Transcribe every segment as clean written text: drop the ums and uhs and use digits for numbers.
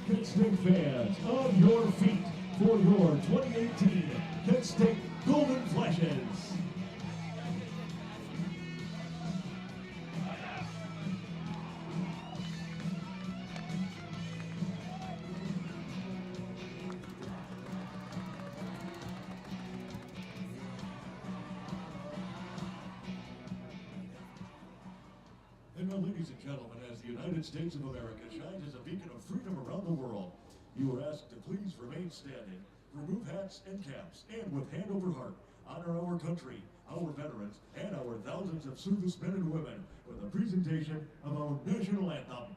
Kent State fans, on your feet for your 2018 Kent State Golden Flashes. And now, ladies and gentlemen, as the United States of America shines as a beacon of freedom around the world, you are asked to please remain standing, remove hats and caps, and with hand over heart, honor our country, our veterans, and our thousands of servicemen and women with a presentation of our national anthem.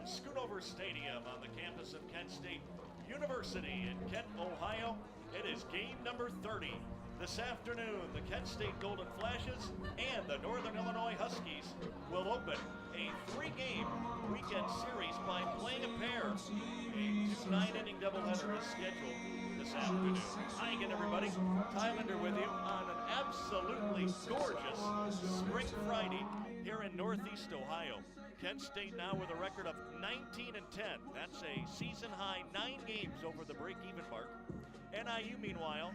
Schoonover Stadium on the campus of Kent State University in Kent, Ohio. It is game number 30. This afternoon, the Kent State Golden Flashes and the Northern Illinois Huskies will open a 3-game weekend series by playing a pair. A 2 9-inning doubleheader is scheduled this afternoon. Hi again, everybody. Tylander with you on an absolutely gorgeous spring Friday here in Northeast Ohio. Kent State now with a record of 19-10. That's a season-high 9 games over the break-even mark. NIU, meanwhile,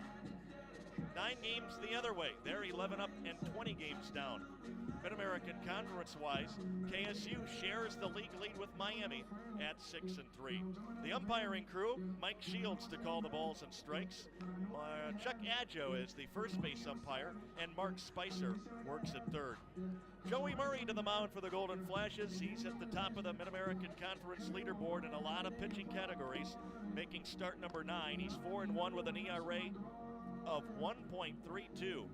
9 games the other way. They're 11 up and 20 games down. Mid-American Conference-wise, KSU shares the league lead with Miami at 6-3. The umpiring crew, Mike Shields to call the balls and strikes. Chuck Adjo is the first base umpire, and Mark Spicer works at third. Joey Murray to the mound for the Golden Flashes. He's at the top of the Mid-American Conference leaderboard in a lot of pitching categories, making start number 9. He's 4-1 with an ERA of 1.32.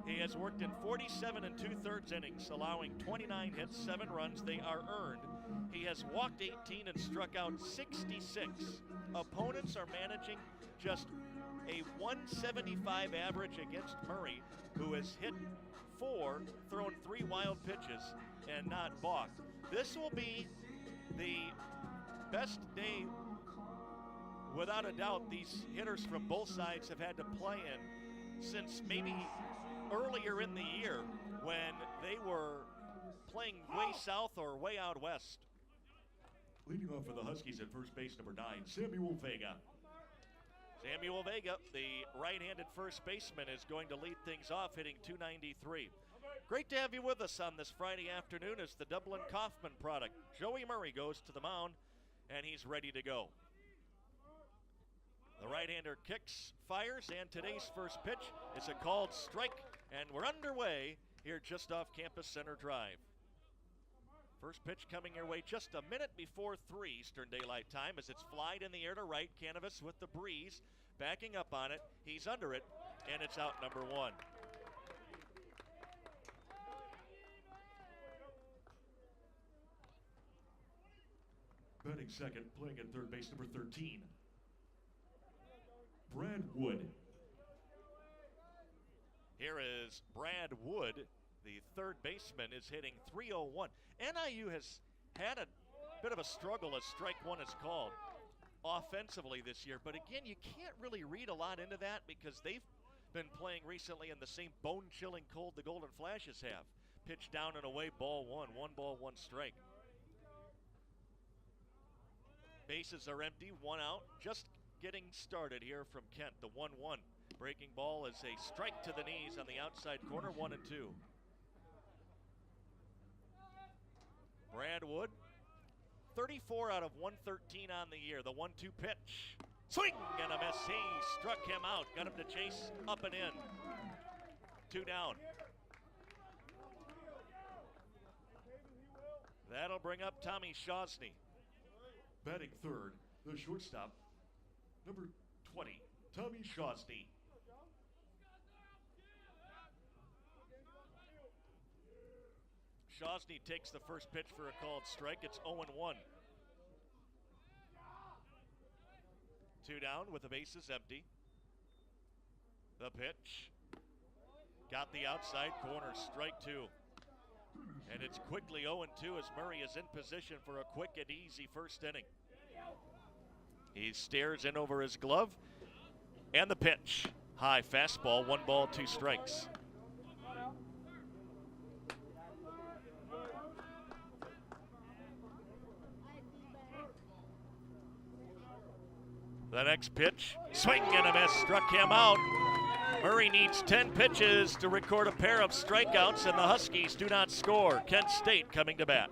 He has worked in 47 2/3 innings, allowing 29 hits, 7 runs. They are earned. He has walked 18 and struck out 66. Opponents are managing just a 175 average against Murray, who has hit 4, thrown 3 wild pitches, and not balked. This will be the best day, without a doubt, these hitters from both sides have had to play in since maybe earlier in the year when they were playing way south or way out west. Leading off for the Huskies at first base, number 9, Samuel Vega. Samuel Vega, the right-handed first baseman, is going to lead things off, hitting .293. Great to have you with us on this Friday afternoon as the Dublin Kaufman product. Joey Murray goes to the mound, and he's ready to go. The right-hander kicks, fires, and today's first pitch is a called strike, and we're underway here just off Campus Center Drive. First pitch coming your way just a minute before 3 Eastern Daylight Time as it's flied in the air to right. Canavas with the breeze, backing up on it. He's under it, and it's out number 1. Batting second, playing at third base, number 13, Brad Wood. Here is Brad Wood, the third baseman, is hitting .301. NIU has had a bit of a struggle as strike 1 is called. offensively this year. But again, you can't really read a lot into that because they've been playing recently in the same bone-chilling cold the Golden Flashes have. Pitch down and away, ball one. 1 ball, 1 strike. Bases are empty, 1 out. Just getting started here from Kent. The 1-1. Breaking ball is a strike to the knees on the outside corner, 1-2. Brad Wood, 34 out of 113 on the year. The 1-2 pitch. Swing and a miss. He struck him out. Got him to chase up and in. 2 down. That'll bring up Tommy Shosny. Batting third, the shortstop, number 20, Tommy Shosny. Shosny takes the first pitch for a called strike. It's 0-1. 2 down with the bases empty. The pitch. Got the outside corner, strike 2. And it's quickly 0-2 as Murray is in position for a quick and easy first inning. He stares in over his glove. And the pitch. High fastball, 1 ball, 2 strikes. The next pitch, swing and a miss, struck him out. Murray needs 10 pitches to record a pair of strikeouts, and the Huskies do not score. Kent State coming to bat.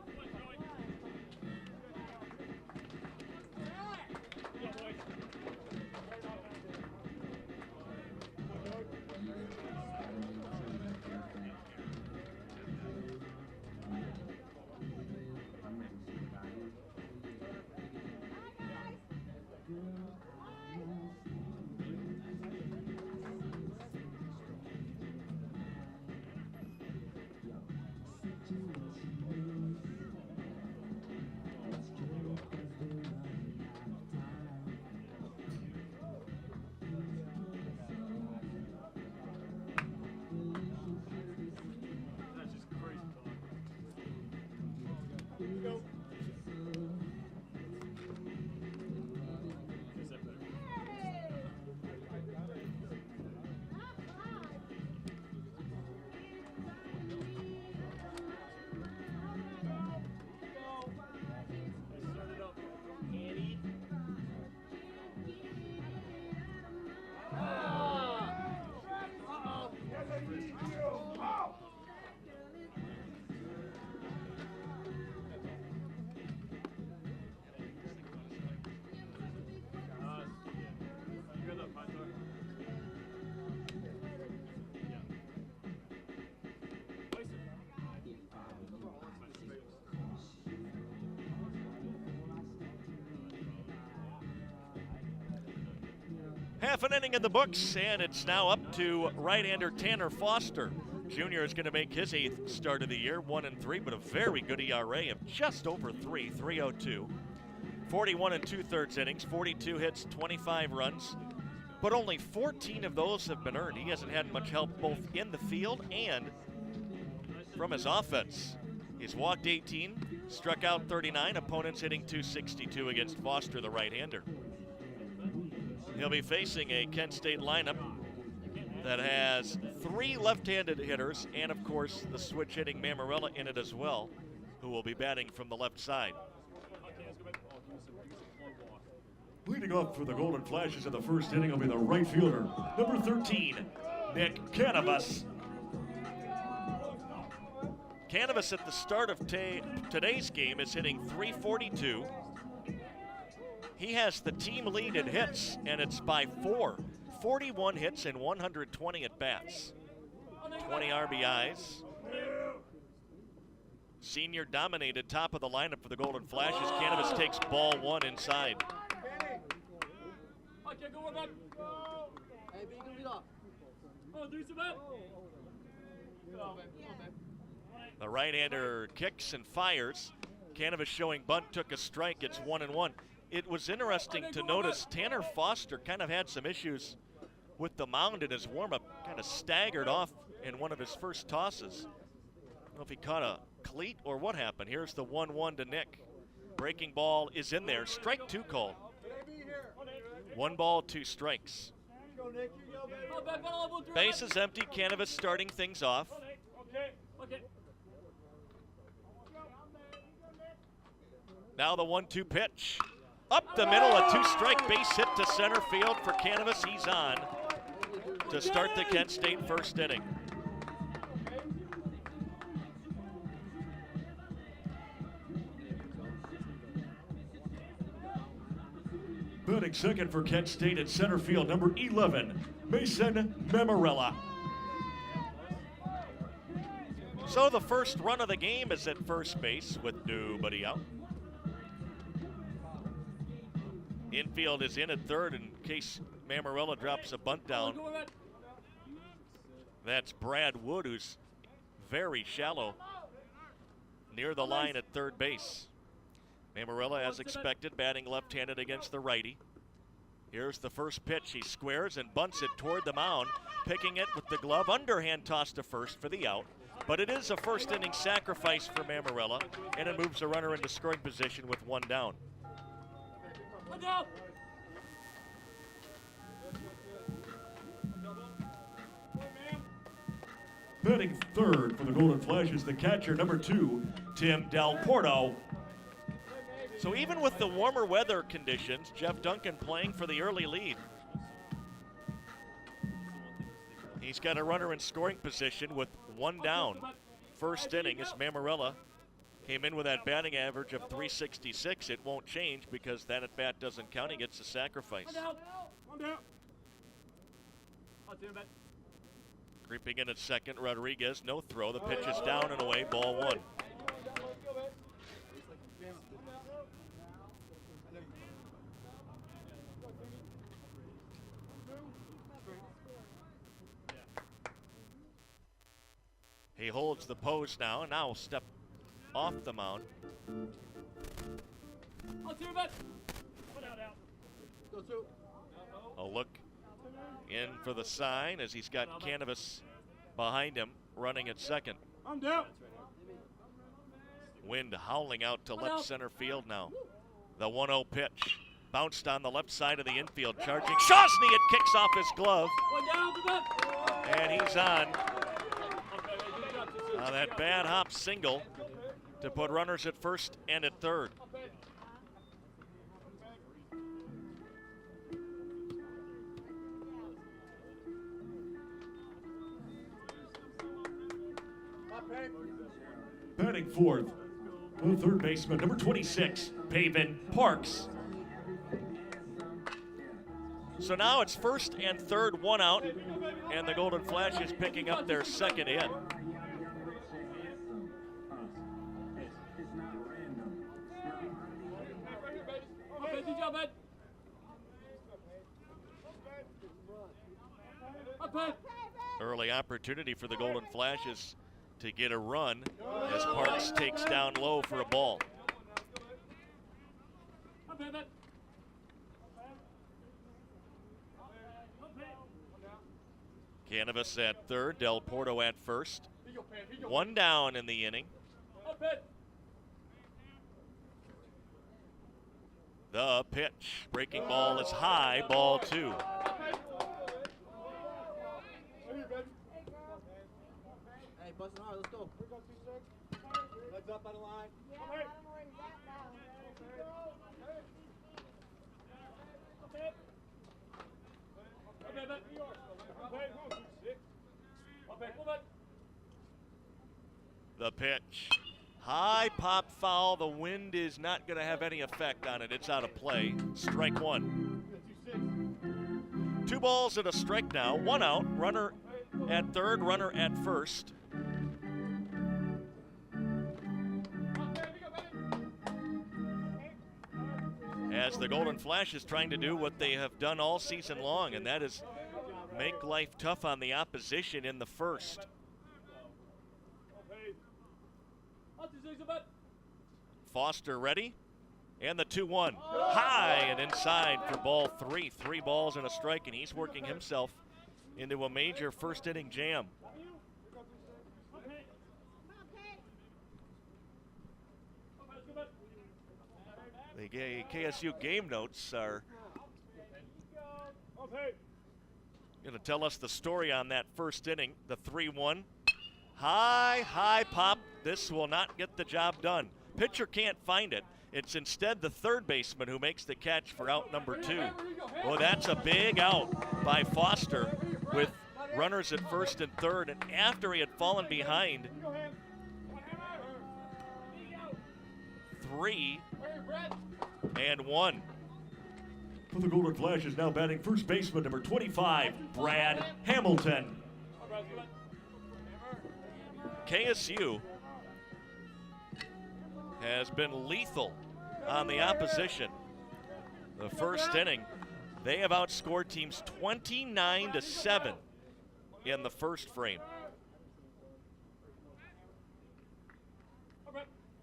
Half an inning in the books, and it's now up to right-hander Tanner Foster. Junior is going to make his 8th start of the year, 1-3, but a very good ERA of just over 3, 3.02. 41 2/3 innings, 42 hits, 25 runs, but only 14 of those have been earned. He hasn't had much help both in the field and from his offense. He's walked 18, struck out 39, opponents hitting .262 against Foster, the right-hander. He'll be facing a Kent State lineup that has 3 left-handed hitters and, of course, the switch-hitting Mamarella in it as well, who will be batting from the left side. Leading off for the Golden Flashes in the first inning will be the right fielder, number 13, Nick Canavas. Canavas at the start of today's game is hitting .342. He has the team lead in hits, and it's by 4. 41 hits and 120 at-bats. 20 RBIs. Senior dominated top of the lineup for the Golden Flashes. Canavas takes ball 1 inside. The right-hander kicks and fires. Canavas showing bunt, took a strike. It's 1-1. It was interesting to notice Tanner Foster kind of had some issues with the mound in his warm-up, kind of staggered off in one of his first tosses. I don't know if he caught a cleat or what happened. Here's the 1-1 to Nick. Breaking ball is in there. Strike 2 called. 1 ball, 2 strikes. Base is empty. Canvas starting things off. Now the 1-2 pitch. Up the middle, a 2-strike base hit to center field for Canvas. He's on to start the Kent State first inning. Batting second for Kent State at center field, number 11, Mason Mammarella. So the first run of the game is at first base with nobody out. Infield is in at third in case Mammarella drops a bunt down. That's Brad Wood, who's very shallow near the line at third base. Mammarella, as expected, batting left-handed against the righty. Here's the first pitch. He squares and bunts it toward the mound, picking it with the glove. Underhand toss to first for the out. But it is a first-inning sacrifice for Mammarella, and it moves the runner into scoring position with 1 down. Batting third for the Golden Flashes, the catcher, number 2, Tim Del Porto. So even with the warmer weather conditions, Jeff Duncan playing for the early lead. He's got a runner in scoring position with 1 down. First inning as Mammarella came in with that batting average of .366. It won't change because that at bat doesn't count. He gets a sacrifice. Creeping in at second, Rodriguez, no throw. The pitch is down and away, ball 1. He holds the pose now, and now will step off the mound. A look in for the sign as he's got Canvas behind him, running at second. Wind howling out to left center field now. The 1-0 pitch. Bounced on the left side of the infield, charging Shossney. It kicks off his glove. And he's on. That bad hop single to put runners at first and at third. Batting fourth, the third baseman, number 26, Pavin Parks. So now it's first and third, 1 out, and the Golden Flash is picking up their second in. Early opportunity for the Golden Flashes to get a run as Parks takes down low for a ball. Canvas at third, Del Porto at first. 1 down in the inning. The pitch. Breaking ball is high, ball 2. Hey, bustin' hard, let's go. Legs up on the line. The pitch. High pop foul. The wind is not going to have any effect on it. It's out of play. Strike 1. 2 balls and a strike now. 1 out. Runner at third, runner at first. As the Golden Flash is trying to do what they have done all season long, and that is make life tough on the opposition in the first. Foster ready, and the 2-1. High and inside for ball 3. 3 balls and a strike, and he's working himself into a major first inning jam. The KSU game notes are Going to tell us the story on that first inning, the 3-1. High pop. This will not get the job done. Pitcher can't find it. It's instead the third baseman who makes the catch for out number 2. Well, that's a big out by Foster with runners at first and third. And after he had fallen behind 3-1. For the Golden Flashes, now batting first baseman number 25, Brad Hamilton. KSU has been lethal on the opposition. The first inning, they have outscored teams 29-7 in the first frame.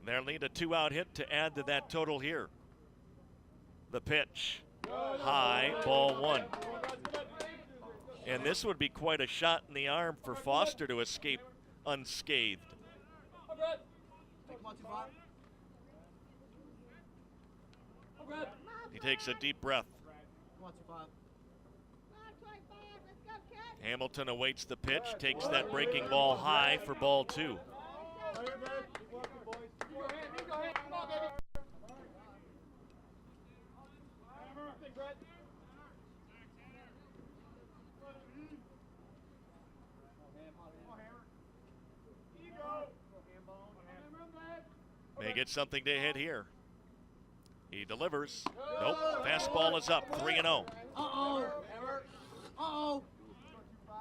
They'll need a 2-out hit to add to that total here. The pitch, high, ball 1. And this would be quite a shot in the arm for Foster to escape unscathed. He takes a deep breath. Hamilton awaits the pitch, takes that breaking ball high for ball 2. May get something to hit here. He delivers. Nope. Fastball is up. 3-0.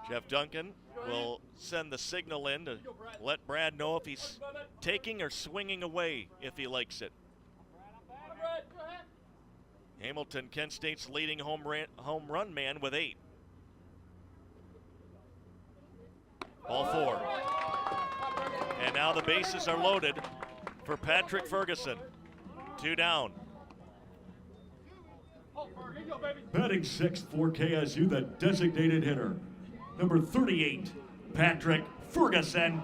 Jeff Duncan will send the signal in to let Brad know if he's taking or swinging away if he likes it. Hamilton, Kent State's leading home run man with 8. Ball 4. And now the bases are loaded for Patrick Ferguson. 2 down. Batting sixth for KSU, the designated hitter, number 38, Patrick Ferguson.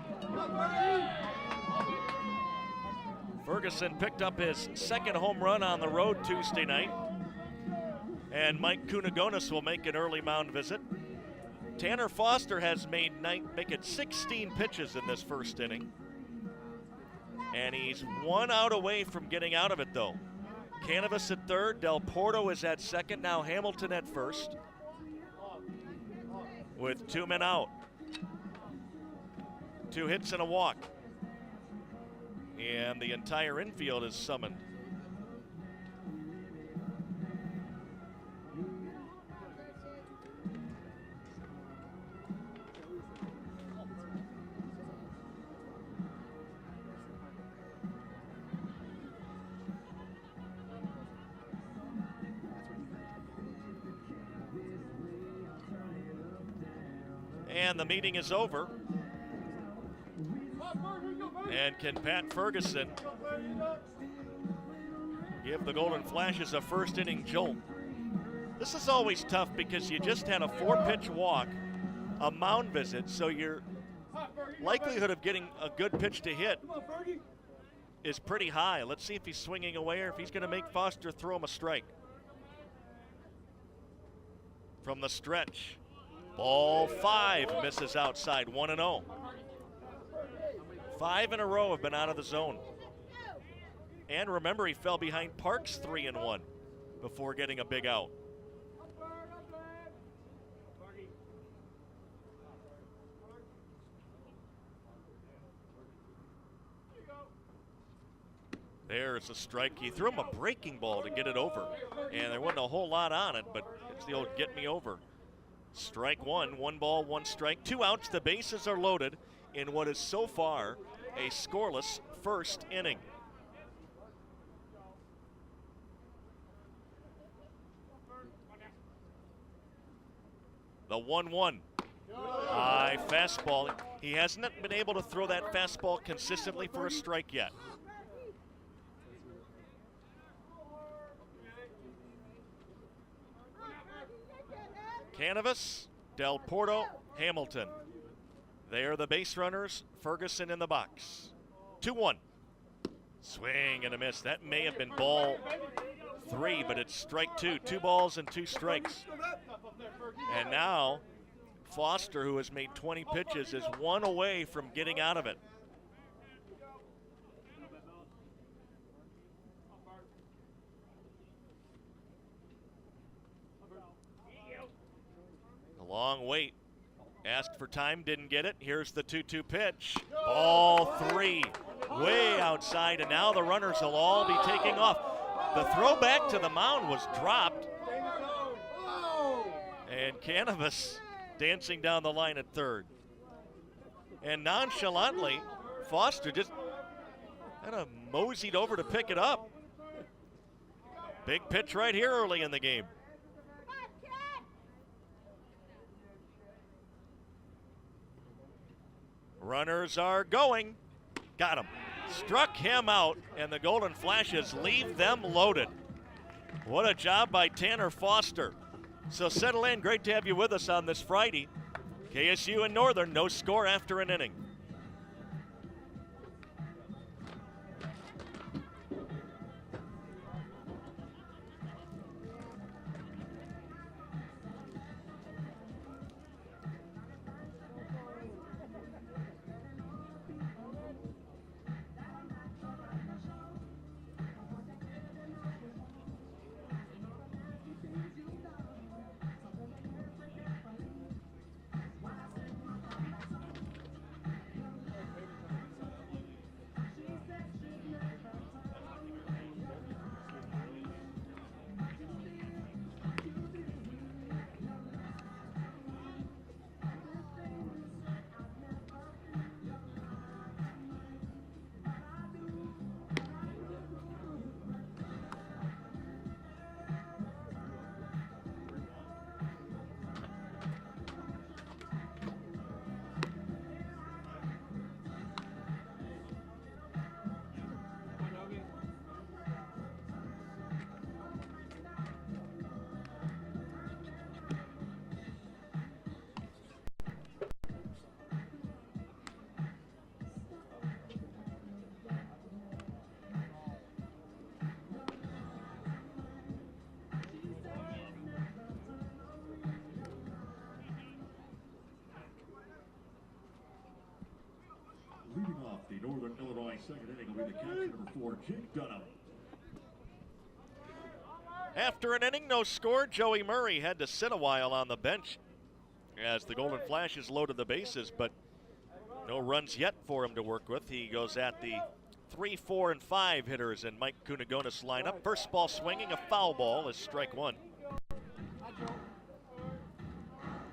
Ferguson picked up his second home run on the road Tuesday night. And Mike Kunagonis will make an early mound visit. Tanner Foster has made it 16 pitches in this first inning. And he's 1 out away from getting out of it, though. Canavas at third, Del Porto is at second, now Hamilton at first, with 2 men out. 2 hits and a walk. And the entire infield is summoned. And the meeting is over. And can Pat Ferguson give the Golden Flashes a first inning jolt? This is always tough because you just had a 4-pitch walk, a mound visit, so your likelihood of getting a good pitch to hit is pretty high. Let's see if he's swinging away or if he's going to make Foster throw him a strike. From the stretch. Ball 5 misses outside, 1-0. 5 in a row have been out of the zone. And remember, he fell behind Parks 3-1 before getting a big out. There's a strike. He threw him a breaking ball to get it over. And there wasn't a whole lot on it, but it's the old get me over. Strike 1, 1 ball, 1 strike, 2 outs. The bases are loaded in what is so far a scoreless first inning. The 1-1. High fastball. He hasn't been able to throw that fastball consistently for a strike yet. Canavas, Del Porto, Hamilton. They are the base runners. Ferguson in the box. 2-1. Swing and a miss. That may have been ball 3, but it's strike 2. 2 balls and 2 strikes. And now Foster, who has made 20 pitches, is one away from getting out of it. A long wait. Asked for time, didn't get it. Here's the 2-2 pitch. Ball 3, way outside, and now the runners will all be taking off. The throw back to the mound was dropped. And Canavas dancing down the line at third. And nonchalantly, Foster just kind of moseyed over to pick it up. Big pitch right here early in the game. Runners are going. Got him. Struck him out, and the Golden Flashes leave them loaded. What a job by Tanner Foster. So settle in. Great to have you with us on this Friday. KSU and Northern, no score after an inning. Leading off the Northern Illinois second inning will be the catcher number 4, Jake Dunham. After an inning, no score, Joey Murray had to sit a while on the bench as the Golden Flashes loaded the bases, but no runs yet for him to work with. He goes at the 3, 4, and 5 hitters in Mike Cunegonis lineup. First ball swinging, a foul ball is strike 1.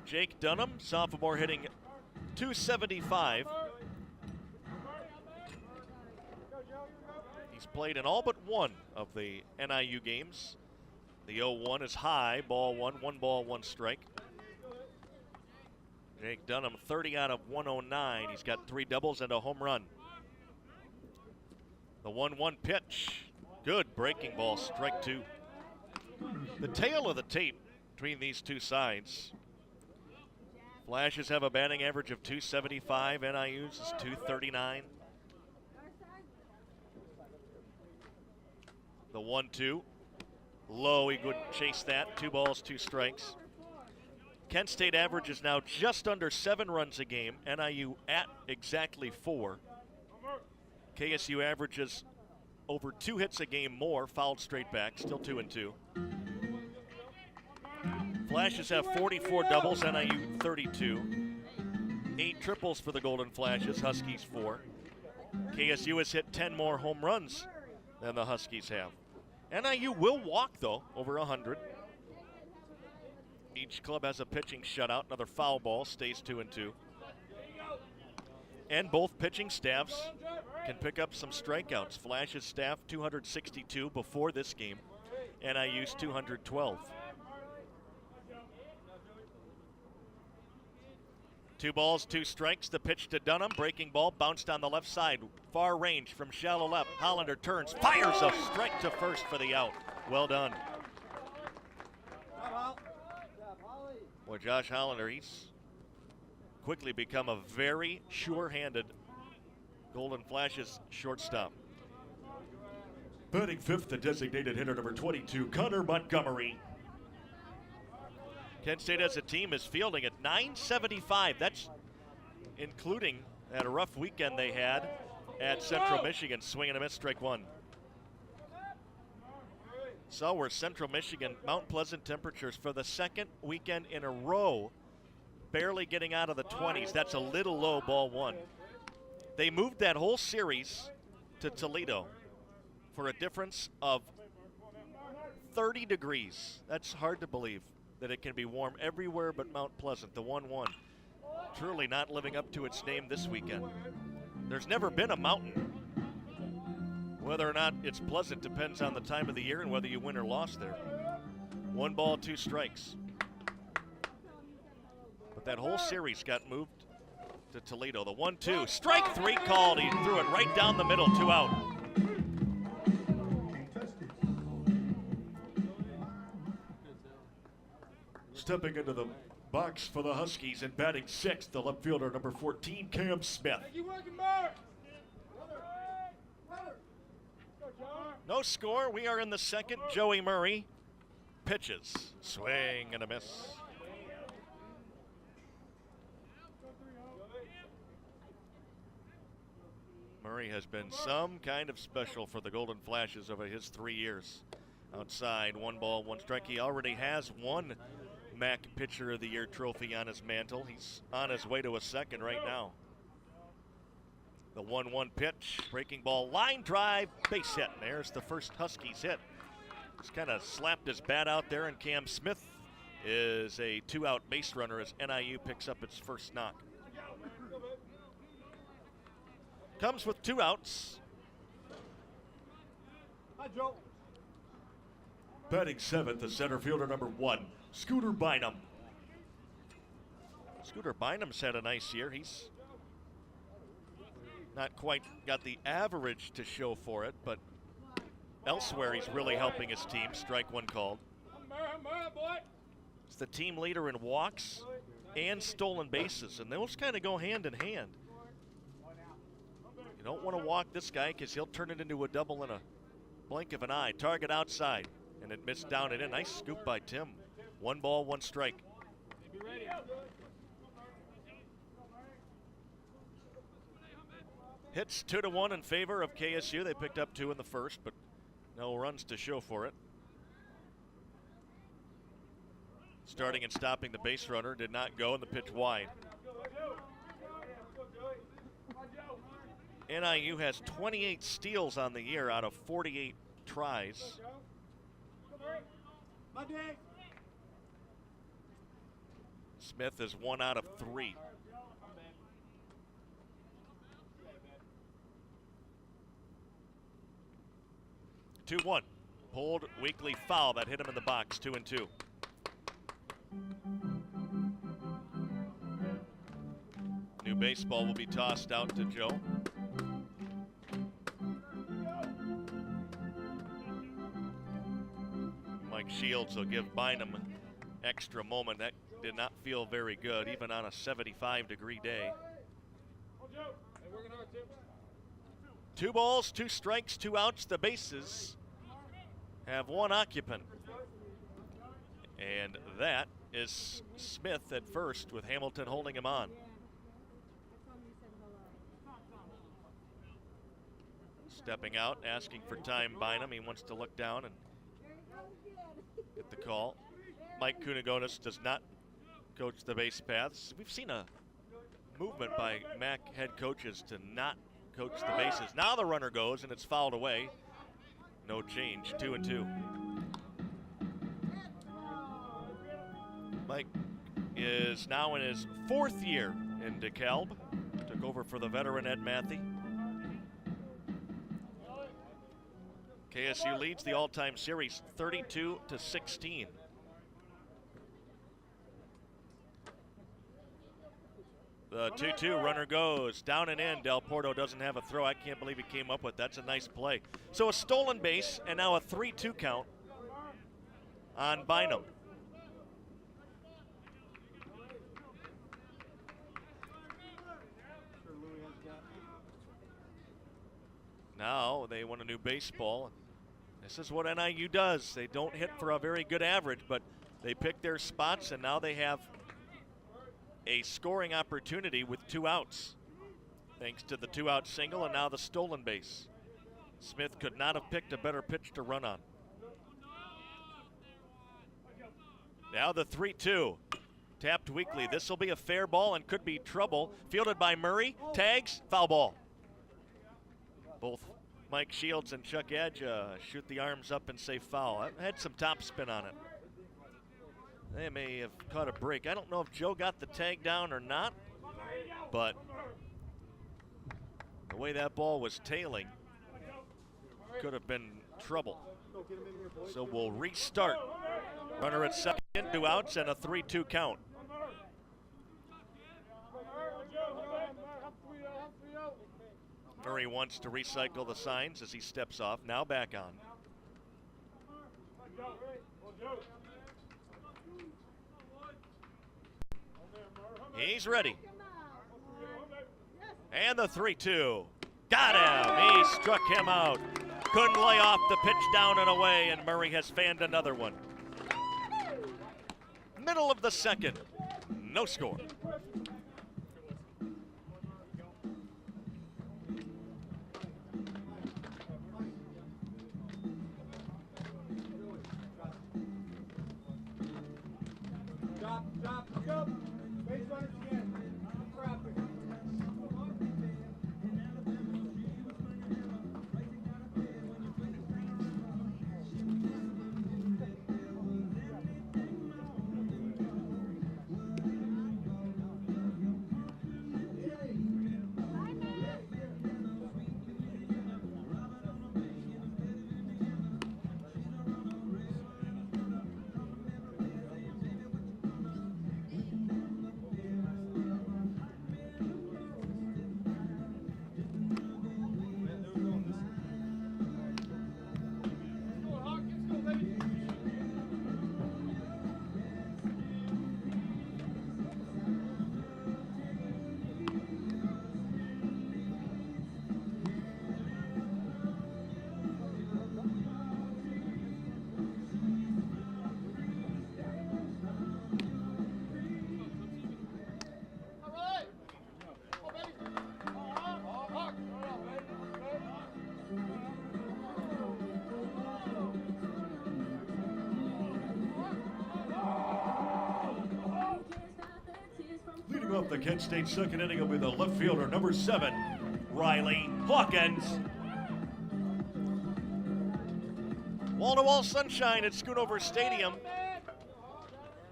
Jake Dunham, sophomore, hitting .275. He's played in all but one of the NIU games. The 0-1 is high, ball 1, 1 ball, 1 strike. Jake Dunham, 30 out of 109. He's got 3 doubles and a home run. The 1-1 pitch, good breaking ball, strike 2. The tail of the tape between these two sides. Flashes have a batting average of .275. NIU's is .239. The 1-2, low, he would chase that. 2 balls, 2 strikes. Kent State average is now just under 7 runs a game. NIU at exactly 4. KSU averages over 2 hits a game more, fouled straight back, still 2-2. Flashes have 44 doubles, NIU 32. 8 triples for the Golden Flashes, Huskies 4. KSU has hit 10 more home runs than the Huskies have. NIU will walk, though, over 100. Each club has a pitching shutout. Another foul ball, stays 2-2. And both pitching staffs can pick up some strikeouts. Flash's staff 262 before this game. NIU's 212. 2 balls, 2 strikes. The pitch to Dunham. Breaking ball bounced on the left side. Far range from shallow left. Hollander turns, fires a strike to first for the out. Well done. Boy, Josh Hollander, he's quickly become a very sure-handed Golden Flashes shortstop. Batting 5th, the designated hitter number 22, Connor Montgomery. Kent State as a team is fielding at .975. That's including that rough weekend they had at Central Michigan, swing and a miss, strike one. So we're Central Michigan, Mount Pleasant temperatures for the second weekend in a row, barely getting out of the 20s. That's a little low, ball one. They moved that whole series to Toledo for a difference of 30 degrees. That's hard to believe that it can be warm everywhere but Mount Pleasant, the 1-1. Truly not living up to its name this weekend. There's never been a mountain. Whether or not it's pleasant depends on the time of the year and whether you win or lost there. 1 ball, 2 strikes. But that whole series got moved to Toledo. The 1-2, strike 3 called. He threw it right down the middle, 2 out. Stepping into the box for the Huskies and batting 6th, the left fielder, number 14, Cam Smith. No score. We are in the second. Joey Murray pitches. Swing and a miss. Murray has been some kind of special for the Golden Flashes over his 3 years. Outside, 1 ball, 1 strike. He already has 1 MAC Pitcher of the Year trophy on his mantle. He's on his way to a second right now. The 1-1 pitch, breaking ball, line drive, base hit. And there's the first Huskies hit. Just kind of slapped his bat out there, and Cam Smith is a 2-out base runner as NIU picks up its first knock. Comes with 2 outs. Hi, Joe. Batting 7th, the center fielder, number 1, Scooter Bynum. Scooter Bynum's had a nice year. He's not quite got the average to show for it, but elsewhere he's really helping his team. Strike 1 called. He's the team leader in walks and stolen bases, and those kind of go hand in hand. You don't want to walk this guy because he'll turn it into a double in a blink of an eye. Target outside, and it missed down and in. Nice scoop by Tim. 1 ball, 1 strike. Hits 2-1 in favor of KSU. They picked up 2 in the first, but no runs to show for it. Starting and stopping the base runner did not go, and the pitch wide. NIU has 28 steals on the year out of 48 tries. Smith is 1 out of 3. Two 2-1. Pulled Weekly foul that hit him in the box. 2-2. New baseball will be tossed out to Joe. Mike Shields will give Bynum an extra moment. That did not feel very good, even on a 75-degree day. 2 balls, 2 strikes, 2 outs. The bases have 1 occupant. And that is Smith at first, with Hamilton holding him on. Stepping out, asking for time, Bynum. He wants to look down and get the call. Mike Kunagonis does not coach the base paths. We've seen a movement by MAC head coaches to not coach the bases. Now the runner goes and it's fouled away. No change, 2-2. Mike is now in his 4th year in DeKalb. Took over for the veteran Ed Matthey. KSU leads the all-time series 32-16. The 2-2 runner goes down and in. Del Porto doesn't have a throw. I can't believe he came up with. That's a nice play. So a stolen base and now a 3-2 count on Bynum. Now they want a new baseball. This is what NIU does. They don't hit for a very good average, but They picked their spots, and now they have a scoring opportunity with 2 outs. Thanks to the 2-out single and now the stolen base. Smith could not have picked a better pitch to run on. Now the 3-2. Tapped weakly. This will be a fair ball and could be trouble. Fielded by Murray. Tags. Foul ball. Both Mike Shields and Chuck Edge shoot the arms up and say foul. I had some top spin on it. They may have caught a break. I don't know if Joe got the tag down or not, but the way that ball was tailing could have been trouble. So we'll restart. Runner at second, 2 outs, and a 3-2 count. Murray wants to recycle the signs as he steps off. Now back on. He's ready. And the 3-2. Got him. He struck him out. Couldn't lay off the pitch down and away, and Murray has fanned another one. Middle of the second. No score. Stop. Base runners again. Traffic. Leading off the Kent State second inning will be the left fielder, number 7, Riley Hawkins. Wall-to-wall sunshine at Schoonover Stadium.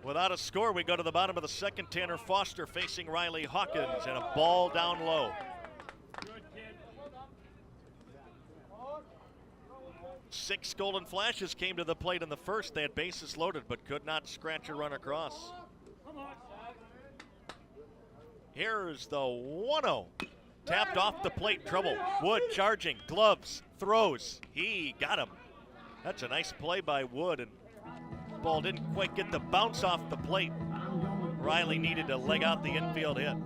Without a score, we go to the bottom of the second. Tanner Foster facing Riley Hawkins, and a ball down low. Six Golden Flashes came to the plate in the first. They had bases loaded, but could not scratch a run across. Here's the 1-0. Tapped off the plate, trouble. Wood charging, gloves, throws. He got him. That's a nice play by Wood, and the ball didn't quite get the bounce off the plate. Riley needed to leg out the infield hit.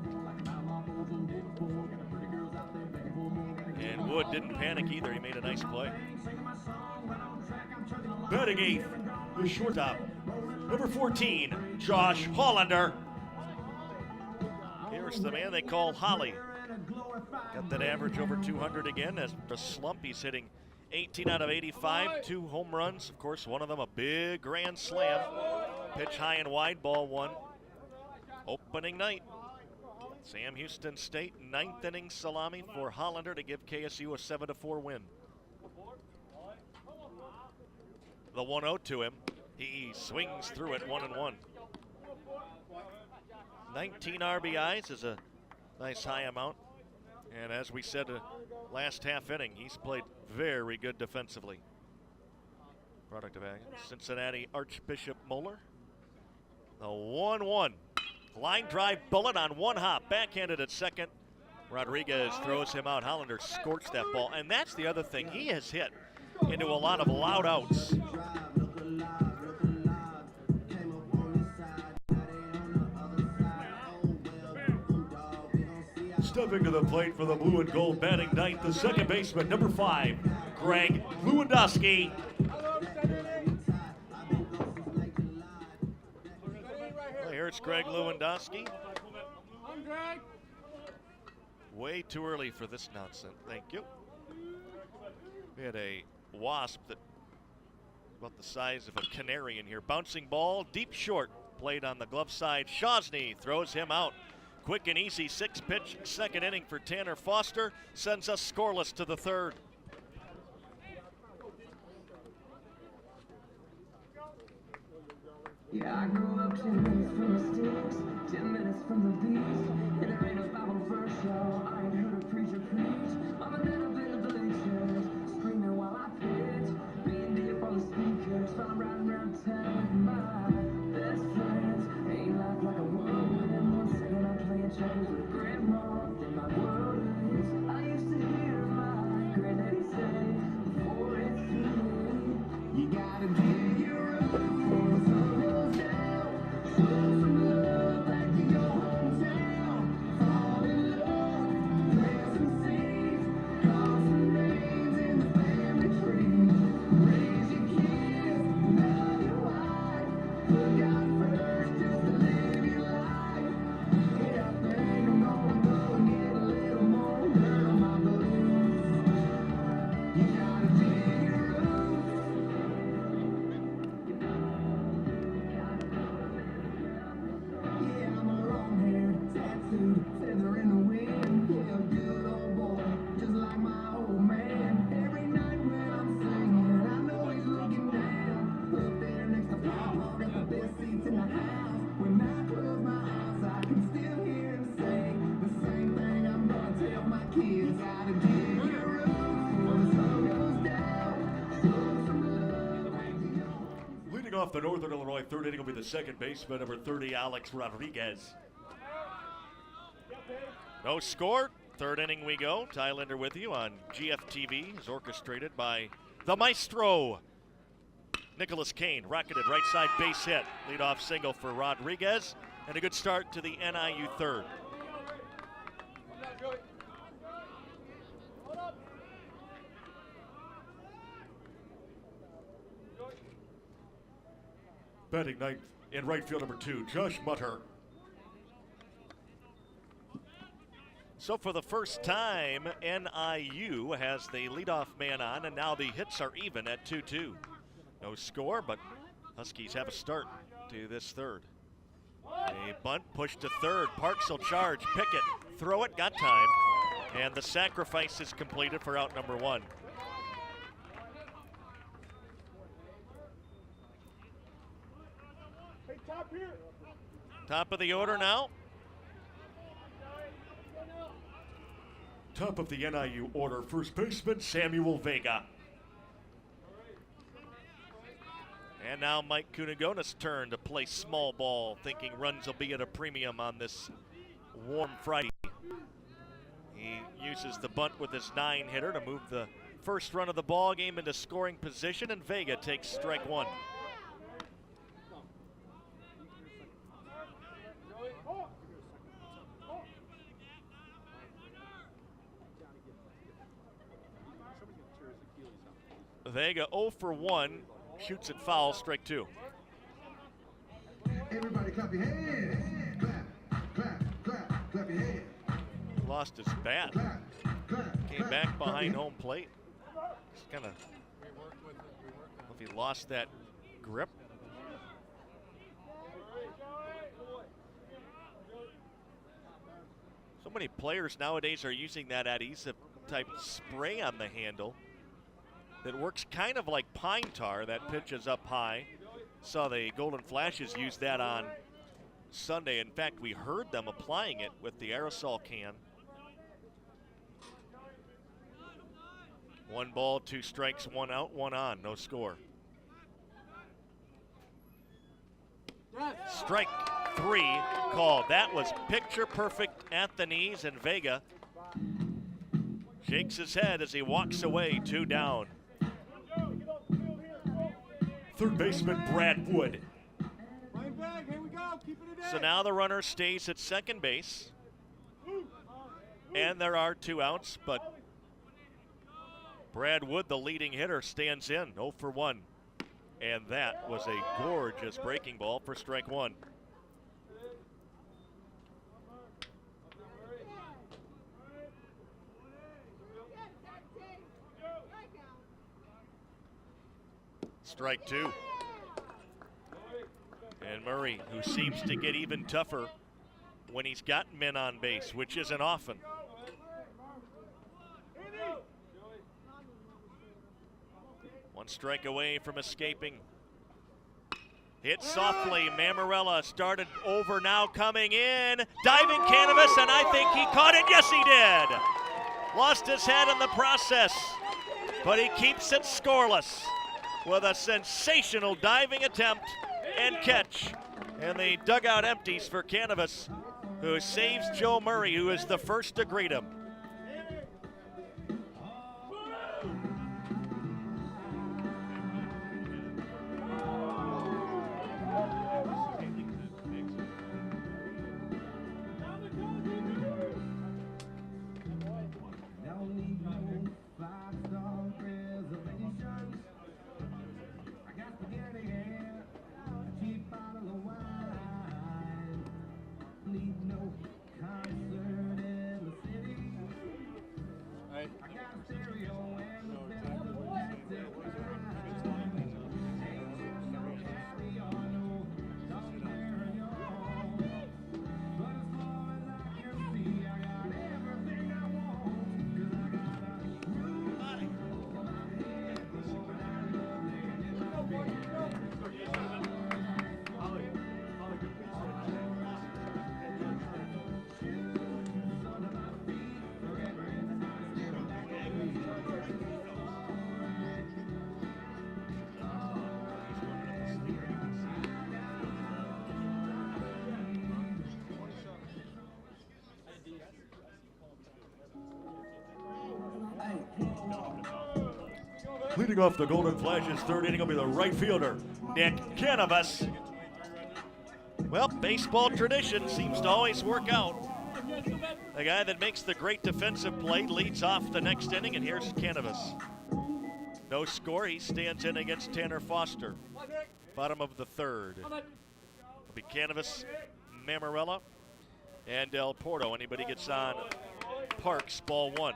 And Wood didn't panic either. He made a nice play. Batting eighth, the shortstop, number 14, Josh Hollander. Here's the man they call Holly. Got that average over 200 again. As a slump, he's hitting 18 out of 85, 2 home runs. Of course, one of them a big grand slam. Pitch high and wide, ball 1. Opening night. Sam Houston State, 9th inning salami for Hollander to give KSU a 7-4 win. The 1-0 to him. He swings through it 1-1. 19 RBIs is a nice high amount. And as we said last half inning, he's played very good defensively. Product of Cincinnati Archbishop Moeller. The 1-1. Line drive bullet on one hop. Backhanded at second. Rodriguez throws him out. Hollander scorched that ball. And that's the other thing. He has hit into a lot of loud outs. Stepping to the plate for the blue and gold, batting ninth, the second baseman, number 5, Greg Lewandowski. Here's Greg Lewandowski. Way too early for this nonsense. Thank you. We had a wasp that about the size of a canary in here. Bouncing ball, deep short. Played on the glove side. Shosny throws him out. Quick and easy 6-pitch second inning for Tanner Foster. Sends us scoreless to the third. Yeah, I grew up 10 minutes from the sticks, 10 minutes from the beach. And there ain't no Bible verse, y'all. I ain't heard a preacher preach. I'm a man up in the bleachers, screaming while I pitch. Being deep on the speakers, while I'm riding around town with my best friends. Ain't life like a whirlwind? One second I'm playing checkers with grandma, then my world is. I used to hear my granddaddy say, before it's too late, you gotta dig your roots before the sun goes down. Show some love back to your hometown. Fall in love, plant some seeds, call some names in the family tree. Raise your kids, love your wife, put God first just to live your life. Yeah, I think I'm gonna go and get a little more dirt on my boots. You gotta dig your roots. Yeah, I'm a long-haired, tattooed, feather in the wind. Yeah, a good old boy, just like my old man. Every night when I'm singing, I know he's looking down. Up there next to Papa, got the best seats in the house. When I close my eyes, I can still hear him say the same thing I'm gonna tell my kids. Gotta dig your roots when the sun goes down. Show some love back to your Leading off the Northern Illinois third inning will be the second baseman, number 30, Alex Rodriguez. No score. Third inning we go. Tylander with you on GFTV. Is orchestrated by the maestro, Nicholas Kane. Rocketed right side base hit. Leadoff single for Rodriguez. And a good start to the NIU third. Batting ninth in right field, number 2, Josh Mutter. So for the first time, NIU has the leadoff man on, and now the hits are even at 2-2. No score, but Huskies have a start to this third. A bunt pushed to third. Parks will charge. Pickett, throw it, got time. And the sacrifice is completed for out number 1. Top of the order now. Top of the NIU order, first baseman Samuel Vega. And now Mike Cunegona's turn to play small ball, thinking runs will be at a premium on this warm Friday. He uses the bunt with his 9-hitter to move the first run of the ball game into scoring position, and Vega takes strike 1. Vega 0 for 1, shoots it foul, strike 2. Everybody clap your hands. Clap, clap, clap, clap your hands. Lost his bat. Clap, clap. Came back behind home plate. Just kind of, if he lost that grip. So many players nowadays are using that adhesive type spray on the handle that works kind of like pine tar. That pitch is up high. Saw the Golden Flashes use that on Sunday. In fact, we heard them applying it with the aerosol can. 1 ball, 2 strikes, 1 out, 1 on, no score. Strike 3 called. That was picture perfect at the knees, and Vega shakes his head as he walks away, 2 down. Third baseman Brad Wood. So now the runner stays at second base. And there are 2 outs, but Brad Wood, the leading hitter, stands in 0 for 1. And that was a gorgeous breaking ball for strike 1. Strike two. And Murray, who seems to get even tougher when he's got men on base, which isn't often. One strike away from escaping. Hit softly. Mammarella started over, now coming in. Diving Canvas, and I think he caught it. Yes, he did. Lost his head in the process, but he keeps it scoreless with a sensational diving attempt and catch. And the dugout empties for Canvas, who saves Joe Murray, who is the first to greet him. Leading off the Golden Flashes third inning will be the right fielder, Nick Canvas. Well, baseball tradition seems to always work out. The guy that makes the great defensive play leads off the next inning, and here's Canvas. No score, he stands in against Tanner Foster. Bottom of the third. It'll be Canvas, Mammarella, and Del Porto. Anybody gets on Parks, ball one.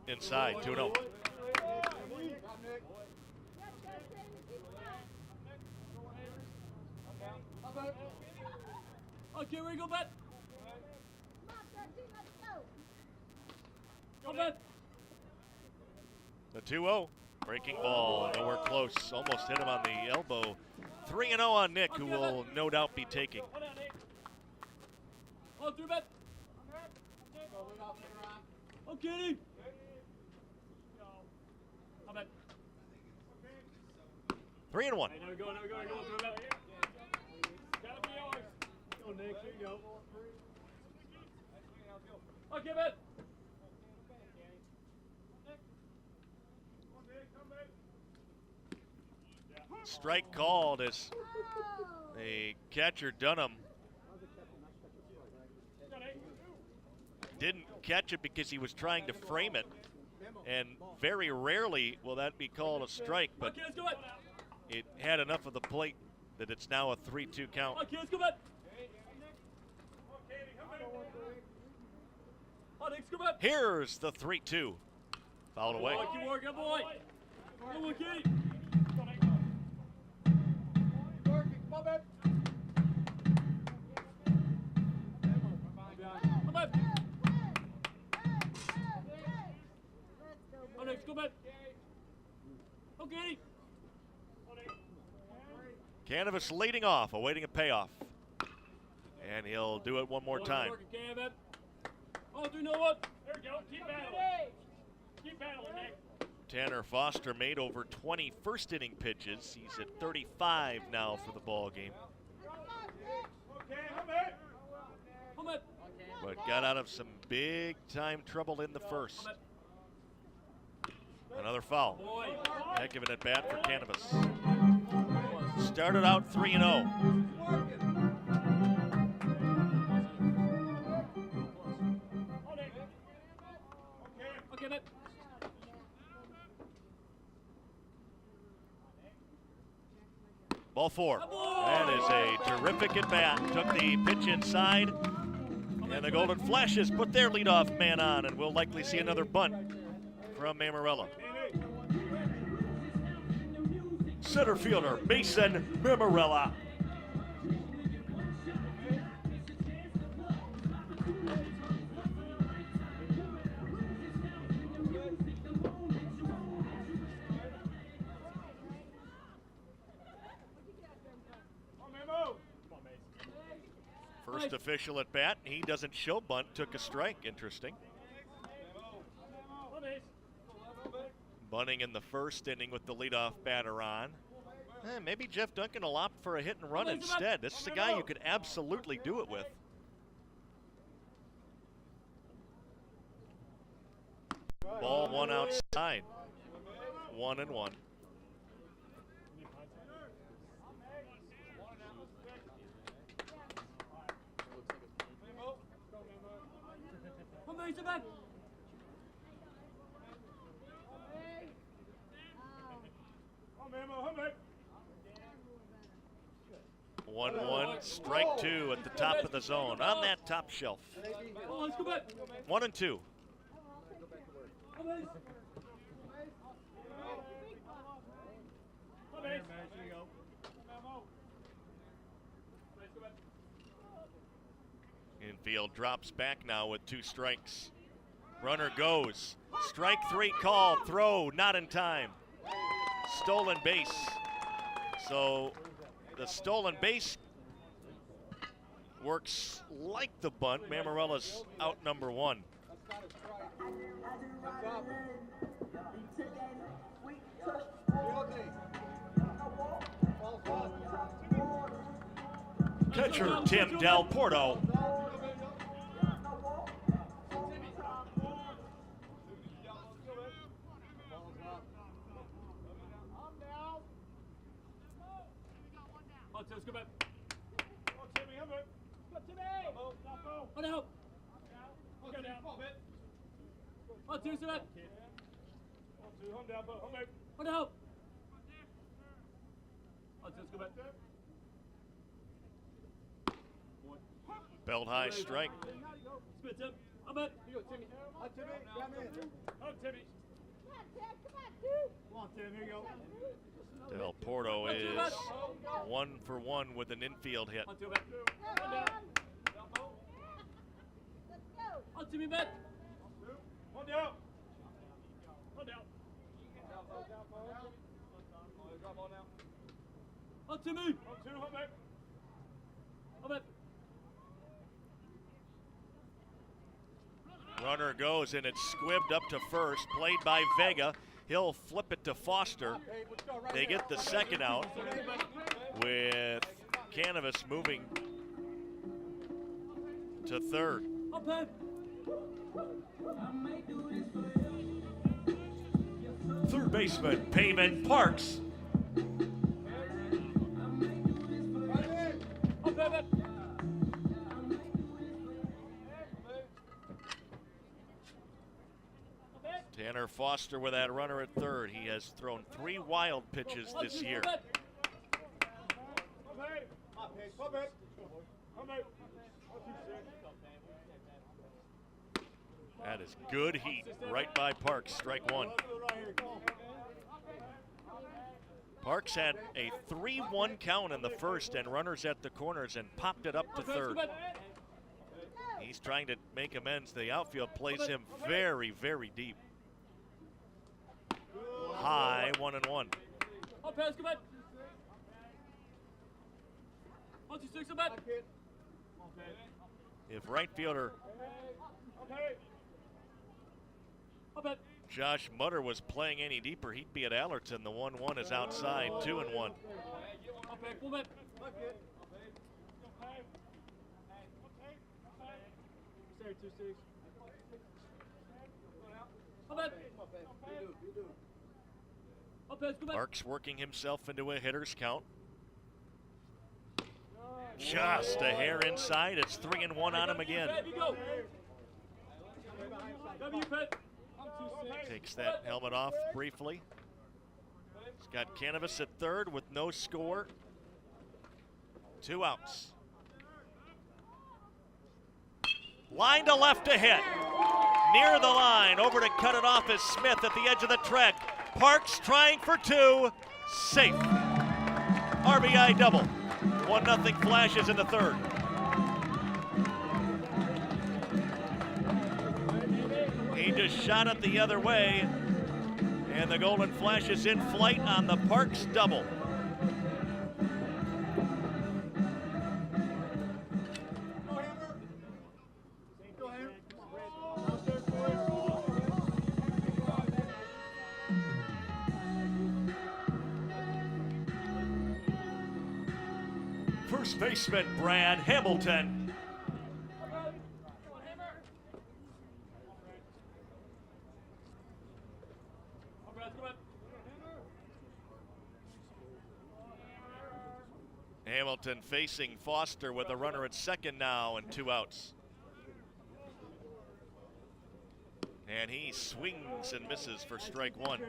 Inside, 2-0. Okay, we go back. The 2-0. Breaking ball, nowhere close. Almost hit him on the elbow. 3-0 on Nick, who will no doubt be taking. Okay. 3-1. Now we go. Gotta be yours. Go, Nick. Here you go. Okay, man. Strike called as the catcher Dunham didn't catch it because he was trying to frame it. And very rarely will that be called a strike, but Okay, let's go back. it had enough of the plate that it's now a 3-2 count. Okay, let's go back. Oh, Nick, go back. Here's the 3-2. Fouled away. Keep working, boy. Come on, Kitty. Come back. Oh, Nick, go back. Okay. Canvas leading off, awaiting a payoff. And he'll do it one more time. Oh, do you know what? There we go. Keep battling. Keep battling, Nick. Tanner Foster made over 20 first inning pitches. He's at 35 now for the ball game. But got out of some big time trouble in the first. Another foul. Heck of an at bat for Canvas. Started out 3-0. Ball 4. That is a terrific at bat. Took the pitch inside, and the Golden Flashes put their leadoff man on, and we'll likely see another bunt from Mamarella. Center fielder Mason Mamarella. First official at bat. He doesn't show bunt. Took a strike. Interesting. Bunting in the first inning with the leadoff batter on. Maybe Jeff Duncan will opt for a hit and run instead. This is a guy you could absolutely do it with. Ball 1 outside. 1-1. Back. 1-1, strike 2 at the top of the zone on that top shelf. Oh, let's go back. 1-2. Infield drops back now with 2 strikes. Runner goes. Strike 3 called. Throw not in time. Stolen base. So the stolen base works like the bunt. Mamarella's out number 1. Catcher Tim Del Porto. Let's go back. Oh, no. Go down. Oh, two, sit back. Oh, no. Oh, two, let's go back. Belt high strike. Spit, Tim. I'm back. Here you go, Timmy. Timmy, grab me. Oh, Timmy. Come on, Tim, here you go. Del Porto is 1 for 1 with an infield hit. On down. On Timmy back. On down. On down. On Timmy. On 2, on back. On back. Runner goes and it's squibbed up to first, played by Vega. He'll flip it to Foster. They get the second out with Canavas moving to third. Third baseman, Payman Parks. Tanner Foster with that runner at third. He has thrown 3 wild pitches this year. That is good heat right by Parks, strike 1. Parks had a 3-1 count in the first and runners at the corners and popped it up to third. He's trying to make amends. The outfield plays him very, very deep. High, 1-1. Oh, pass, go back. 1, 2, 6, go back. If right fielder Josh Mutter was playing any deeper, he'd be at Allerton. The 1-1 is outside, 2-1. Parks working himself into a hitter's count. Just a hair inside. It's 3-1 on him again. Takes that helmet off briefly. He's got Canavas at third with no score. 2 outs. Line to left to hit. Near the line, over to cut it off is Smith at the edge of the track. Parks trying for 2, safe. RBI double. 1-0 Flashes in the third. He just shot it the other way, and the Golden Flashes in flight on the Parks double. First baseman Brad Hamilton. Hamilton facing Foster with a runner at second now and 2 outs. And he swings and misses for strike 1.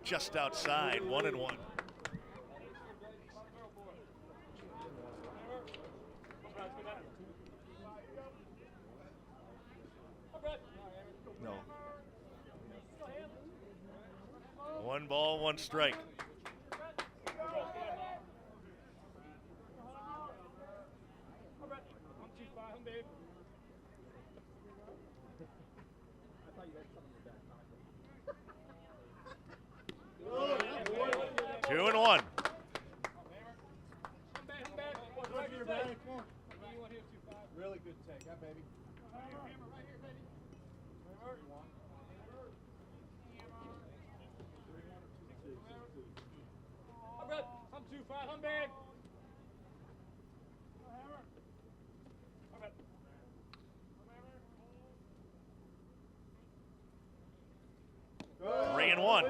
Just outside, 1-1. No. 1 ball, 1 strike. Two and one. Really good take, huh, baby? I'm 2-5, I'm back. Three and one.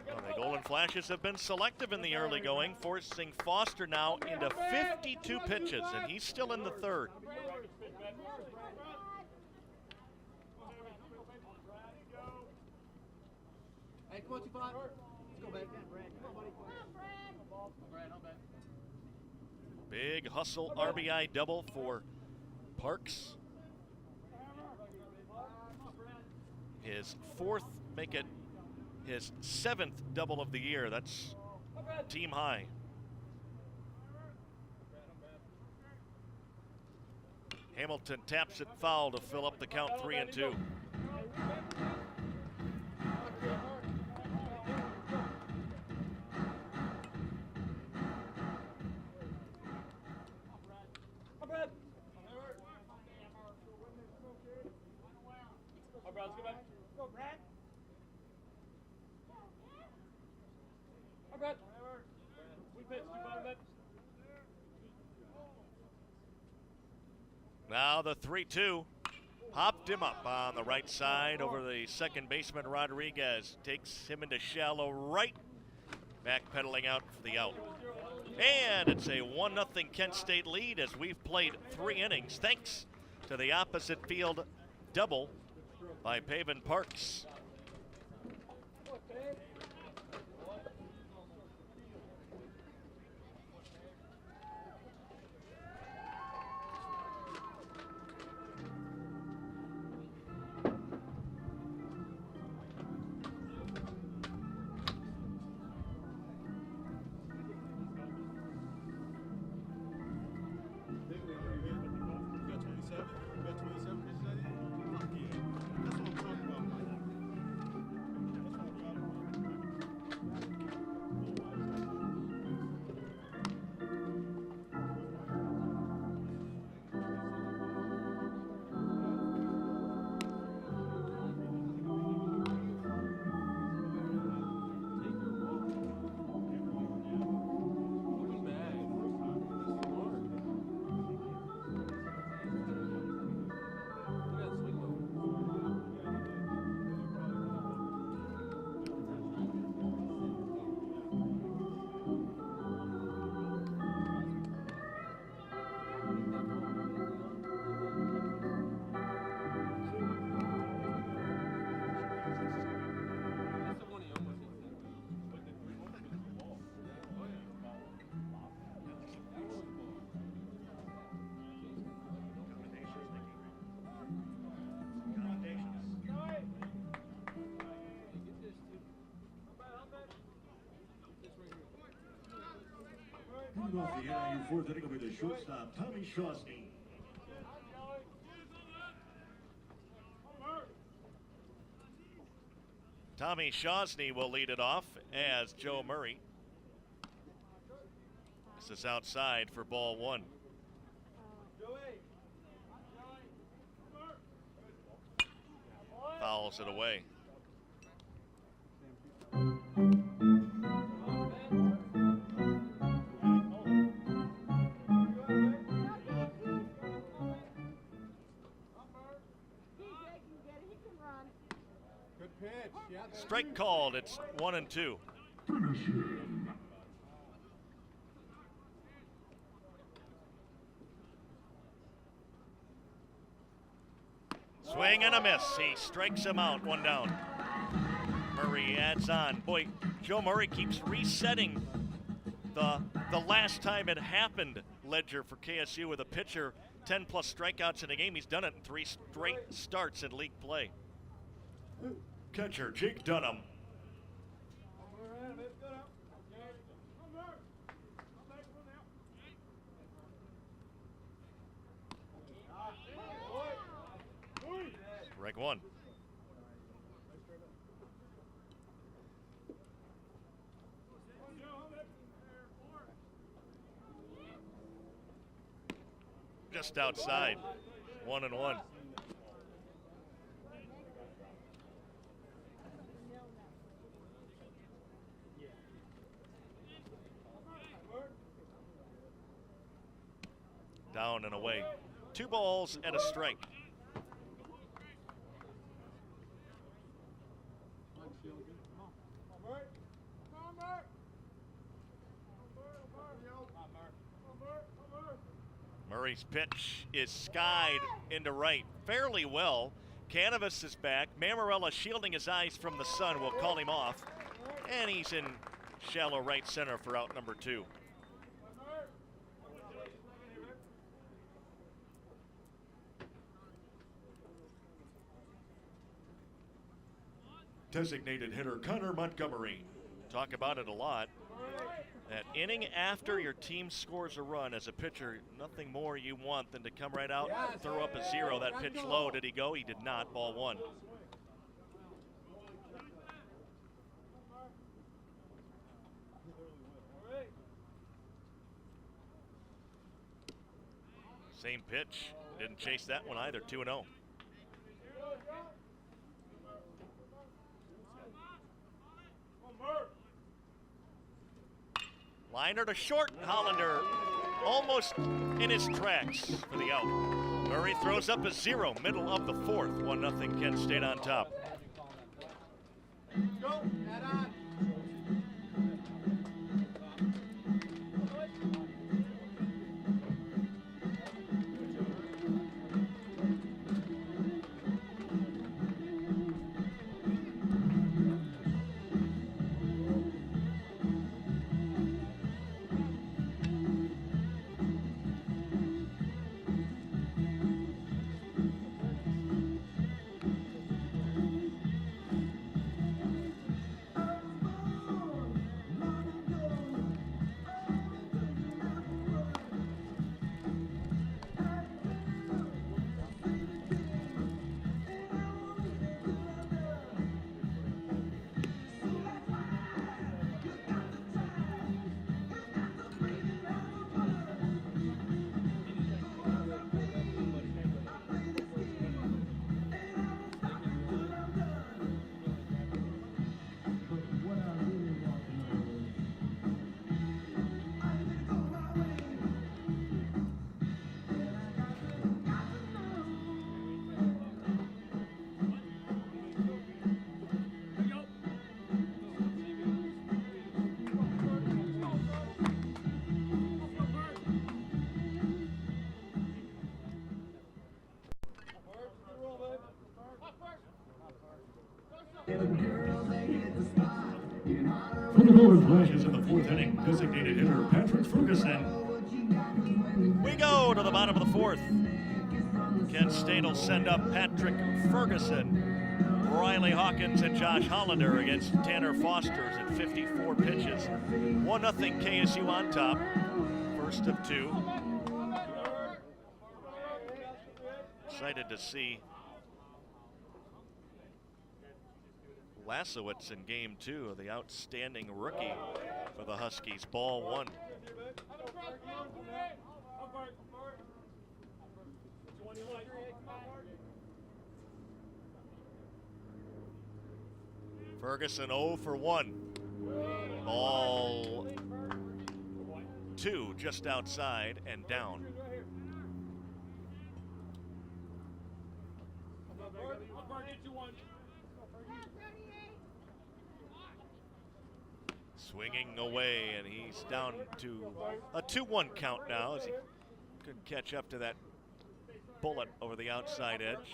The Golden Flashes have been selective in the early going, forcing Foster now into 52 pitches, and he's still in the third. Hey, come on, 2-5. Let's go, baby. Come on, buddy. Brad, I'm back. Big hustle RBI double for Parks. His fourth, make it his 7th double of the year. That's team high. Hamilton taps it foul to fill up the count 3-2. Now the 3-2. Hopped him up on the right side over the second baseman. Rodriguez takes him into shallow right. Backpedaling out for the out. And it's a 1-0 Kent State lead as we've played 3 innings thanks to the opposite field double by Pavin Parks. Leading off the NIU fourth inning will be the shortstop, Tommy Shosny. Tommy Shosny will lead it off as Joe Murray. This is outside for ball one. Fouls it away. Good pitch. Yeah, Strike called. It's 1-2. Finish him. Swing and a miss. He strikes him out. One down. Murray adds on. Boy, Joe Murray keeps resetting the last time it happened ledger for KSU with a pitcher 10+ strikeouts in a game. He's done it in 3 straight starts in league play. Catcher, Jake Dunham. Strike one. Just outside. 1-1. Down and away. 2 balls and a strike. Murray's pitch is skied into right fairly well. Canavas is back. Mammarella shielding his eyes from the sun will call him off. And he's in shallow right center for out number 2. Designated hitter, Connor Montgomery. Talk about it a lot. That inning after your team scores a run as a pitcher, nothing more you want than to come right out and throw up a 0. That pitch low, did he go? He did not. Ball 1. Same pitch. Didn't chase that one either. 2-0. Liner to short. Hollander almost in his tracks for the out. Murray throws up a 0, middle of the 4th. 1-0 Kent State on top. Go. Head on. For the Golden Flashes in the 4th inning, designated hitter, Patrick Ferguson. We go to the bottom of the 4th. Kent State will send up Patrick Ferguson, Riley Hawkins, and Josh Hollander against Tanner Foster's at 54 pitches. 1-0 KSU on top. First of two. Excited to see Lasowitz in game two, the outstanding rookie for the Huskies. Ball one. Ferguson 0 for 1. Ball two just outside and down. Swinging away, and he's down to a 2-1 count now as he couldn't catch up to that bullet over the outside edge.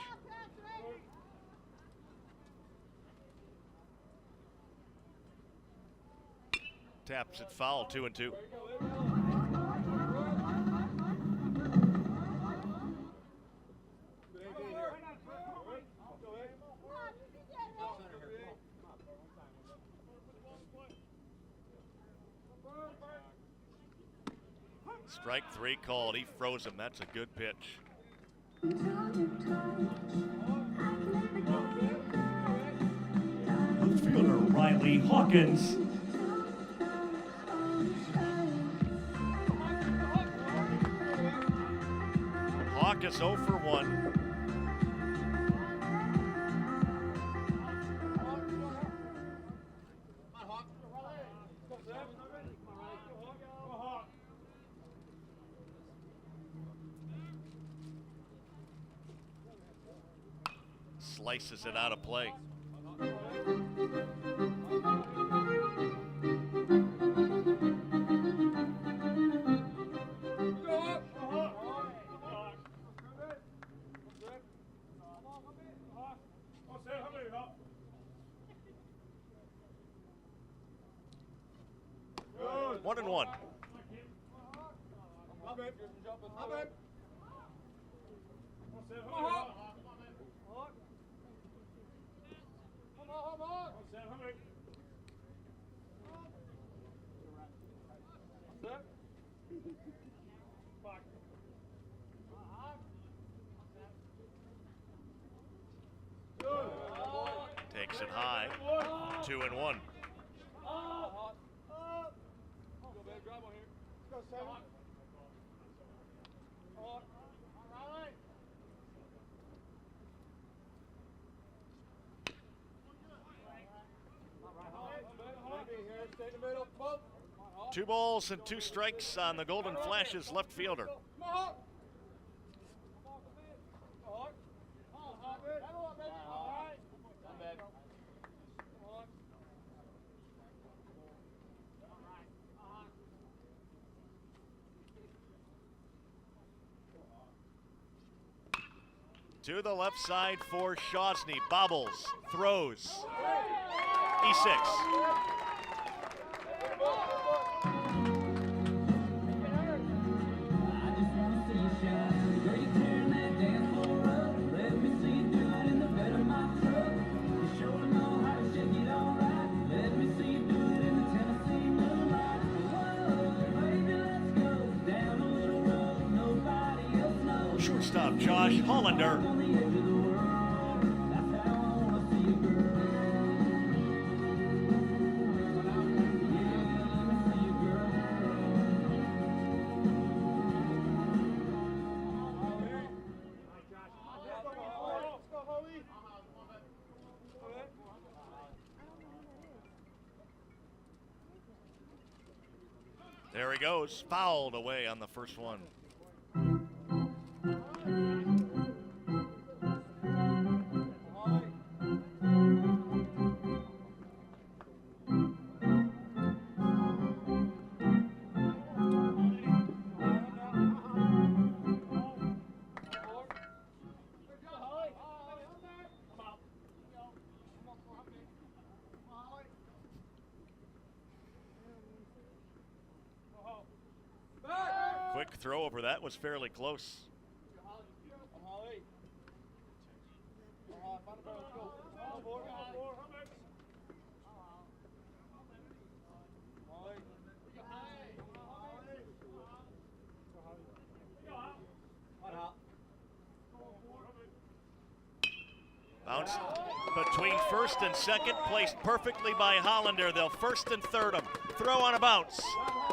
Taps it foul, 2-2. Strike three called. He froze him. That's a good pitch. Left fielder Riley Hawkins. Hawk is 0 for 1. Slices it out of play. One and one. Takes it high. 2-1. Two balls and two strikes on the Golden Flashes left fielder. To the left side for Shawnee. Bobbles, throws. E6. Shortstop Josh Hollander. There he goes, fouled away on the first one. Quick throw over that was fairly close. bounced between first and second, placed perfectly by Hollander. They'll first and third him. Throw on a bounce,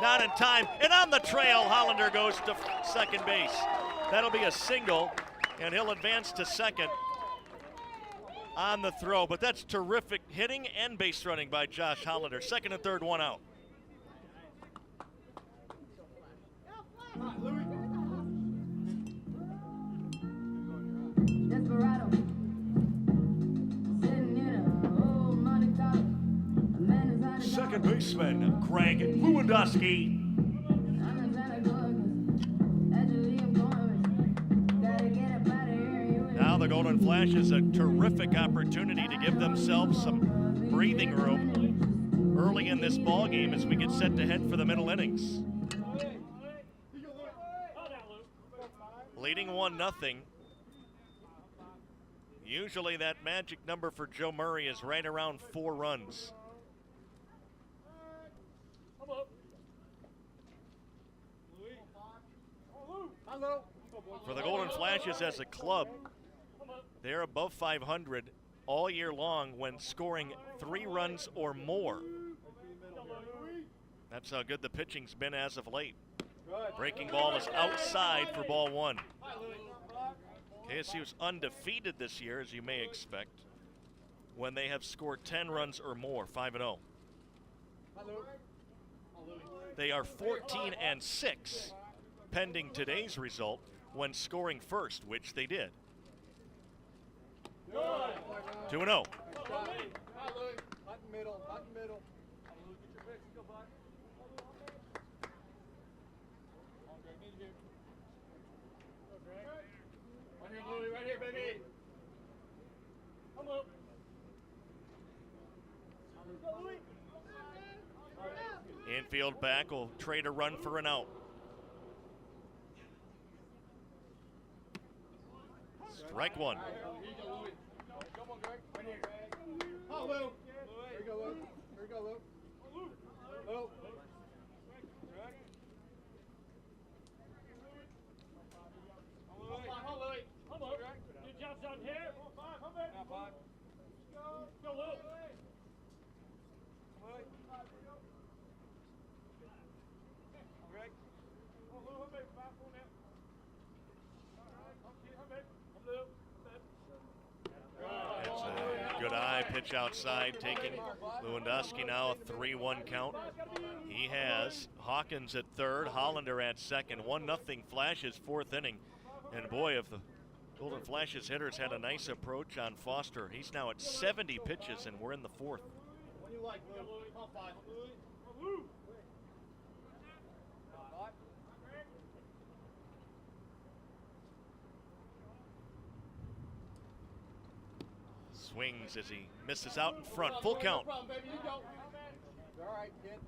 not in time, and on the trail, Hollander goes to second base. That'll be a single, and he'll advance to second on the throw. But that's terrific hitting and base running by Josh Hollander. Second and third, one out. Desperado. Sitting in a old Monte Carlo. A man is out of Second baseman, Greg Lewandowski. Now the Golden Flashes a terrific opportunity to give themselves some breathing room early in this ball game as we get set to head for the middle innings. Leading 1-0. Usually that magic number for Joe Murray is right around 4 runs. For the Golden Flashes as a club, they're above 500 all year long when scoring 3 runs or more. That's how good the pitching's been as of late. Breaking ball is outside for ball 1. KSU's undefeated this year, as you may expect, when they have scored 10 runs or more, 5-0. They are 14-6 pending today's result when scoring first, which they did. 2-0. Right here, baby. Come up. Infield back will trade a run for an out. Strike 1. Come on, Greg. Right here. Oh, Lou. Here you go, Lou. Here you go, Lou. Lou. Come on. Good job down here. Come on. Go, Lou. It's a good eye pitch outside, taking Lewandowski now a 3-1 count. He has Hawkins at third, Hollander at second. 1-0 Flashes, 4th inning. And boy, if the Golden Flashes hitters had a nice approach on Foster, he's now at 70 pitches, and we're in the 4th. What do you like, Lou? Come on, 5. Swings as he misses out in front. Full count. No problem, baby. You go. All right, kid.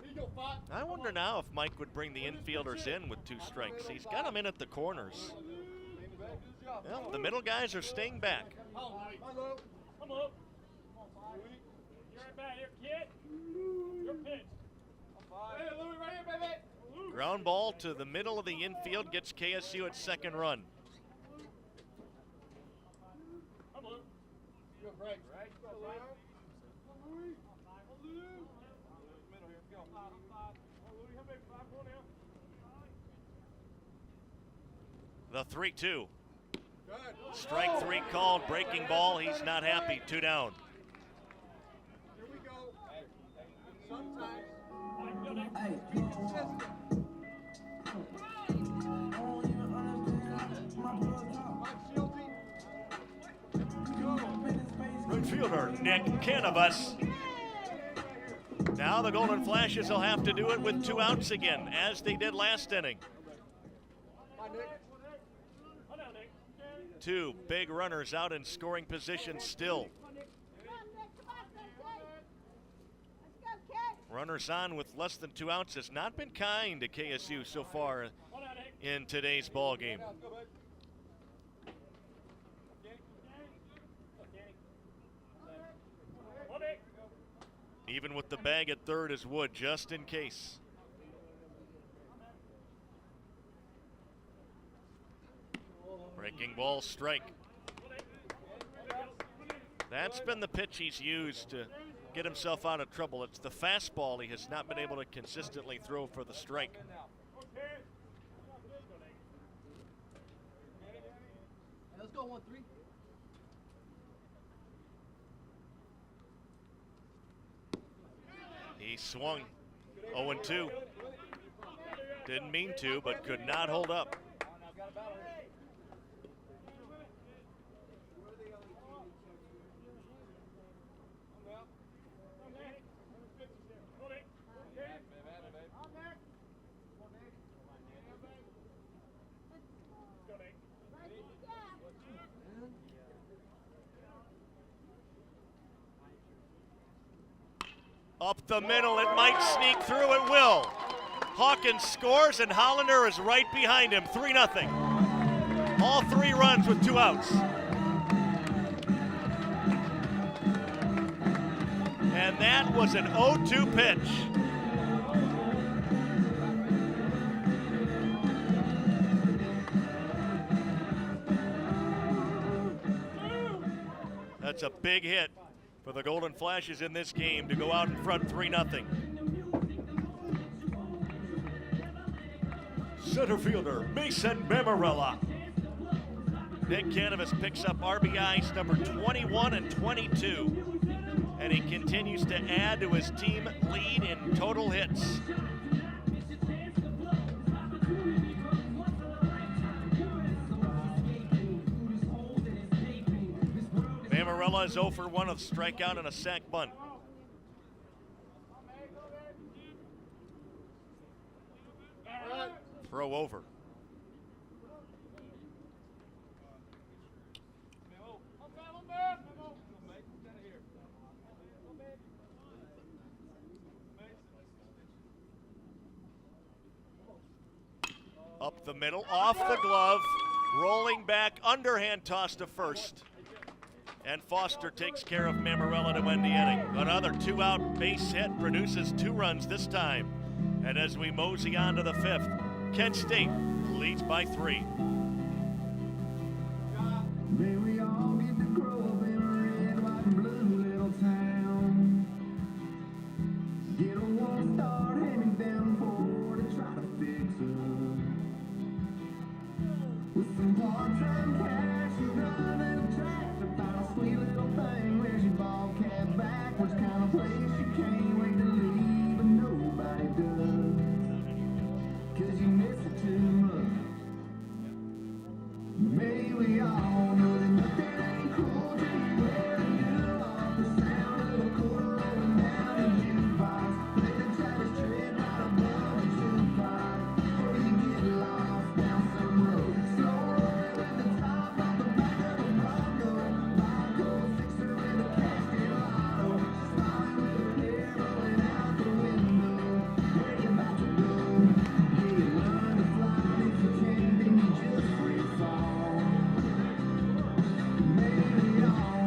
Here you go, 5. I wonder now if Mike would bring the infielders in with 2 strikes. He's got them in at the corners. Well, the middle guys are staying back. Come up. You're right back here, kid. Your pitch. Hey, Louie, right here, baby. Ground ball to the middle of the infield gets KSU at second run. Come on. Go, Greg. Right. The 3-2. Good. Strike 3 called. Breaking ball. He's not happy. 2 down. Here we go. Sometimes. Right fielder Nick Canavas. Now the Golden Flashes will have to do it with 2 outs again, as they did last inning. 2 big runners out in scoring position still. Runners on with less than 2 outs has not been kind to KSU so far in today's ball game. Even with the bag at third is Wood, just in case. Breaking ball, strike. That's been the pitch he's used to get himself out of trouble. It's the fastball he has not been able to consistently throw for the strike. Let's go 1-3. He swung 0-2. Didn't mean to, but could not hold up. Up the middle, it might sneak through, it will. Hawkins scores and Hollander is right behind him, 3-0. All 3 runs with 2 outs. And that was an 0-2 pitch. That's a big hit for the Golden Flashes in this game to go out in front 3-0. Center fielder Mason Mamarella. Nick Canavas picks up RBIs number 21 and 22. And he continues to add to his team lead in total hits. Mamarella is 0 for 1 with a strikeout and a sac bunt. Throw over. Up the middle, off the glove, rolling back, underhand toss to first. And Foster takes care of Mamarella to end the inning. Another 2-out base hit produces 2 runs this time. And as we mosey on to the 5th, Kent State leads by 3. May we all get to grow up in a red, white, and blue little town. Get a one-star hand-me-down Ford and try to fix it. With some part-time cash and driving a tractor, find a sweet little thing. Where's your ball cap backwards? Kind of place you can't wait to leave, but nobody does. 'Cause you miss it too much. May we all know that nothing ain't cool till you wear a new off the sound of a quarter rolling down a jukebox. Play the Travis Tritt right above the jukebox. Before you get lost down some road. Slow rolling with the top off the back of a Bronco. Vodka fixer with a casket lotto. Smiling with a pair rolling out the window. Where you about to go? Yeah, you learn to fly, and if you can't, then you just free fall. Maybe all.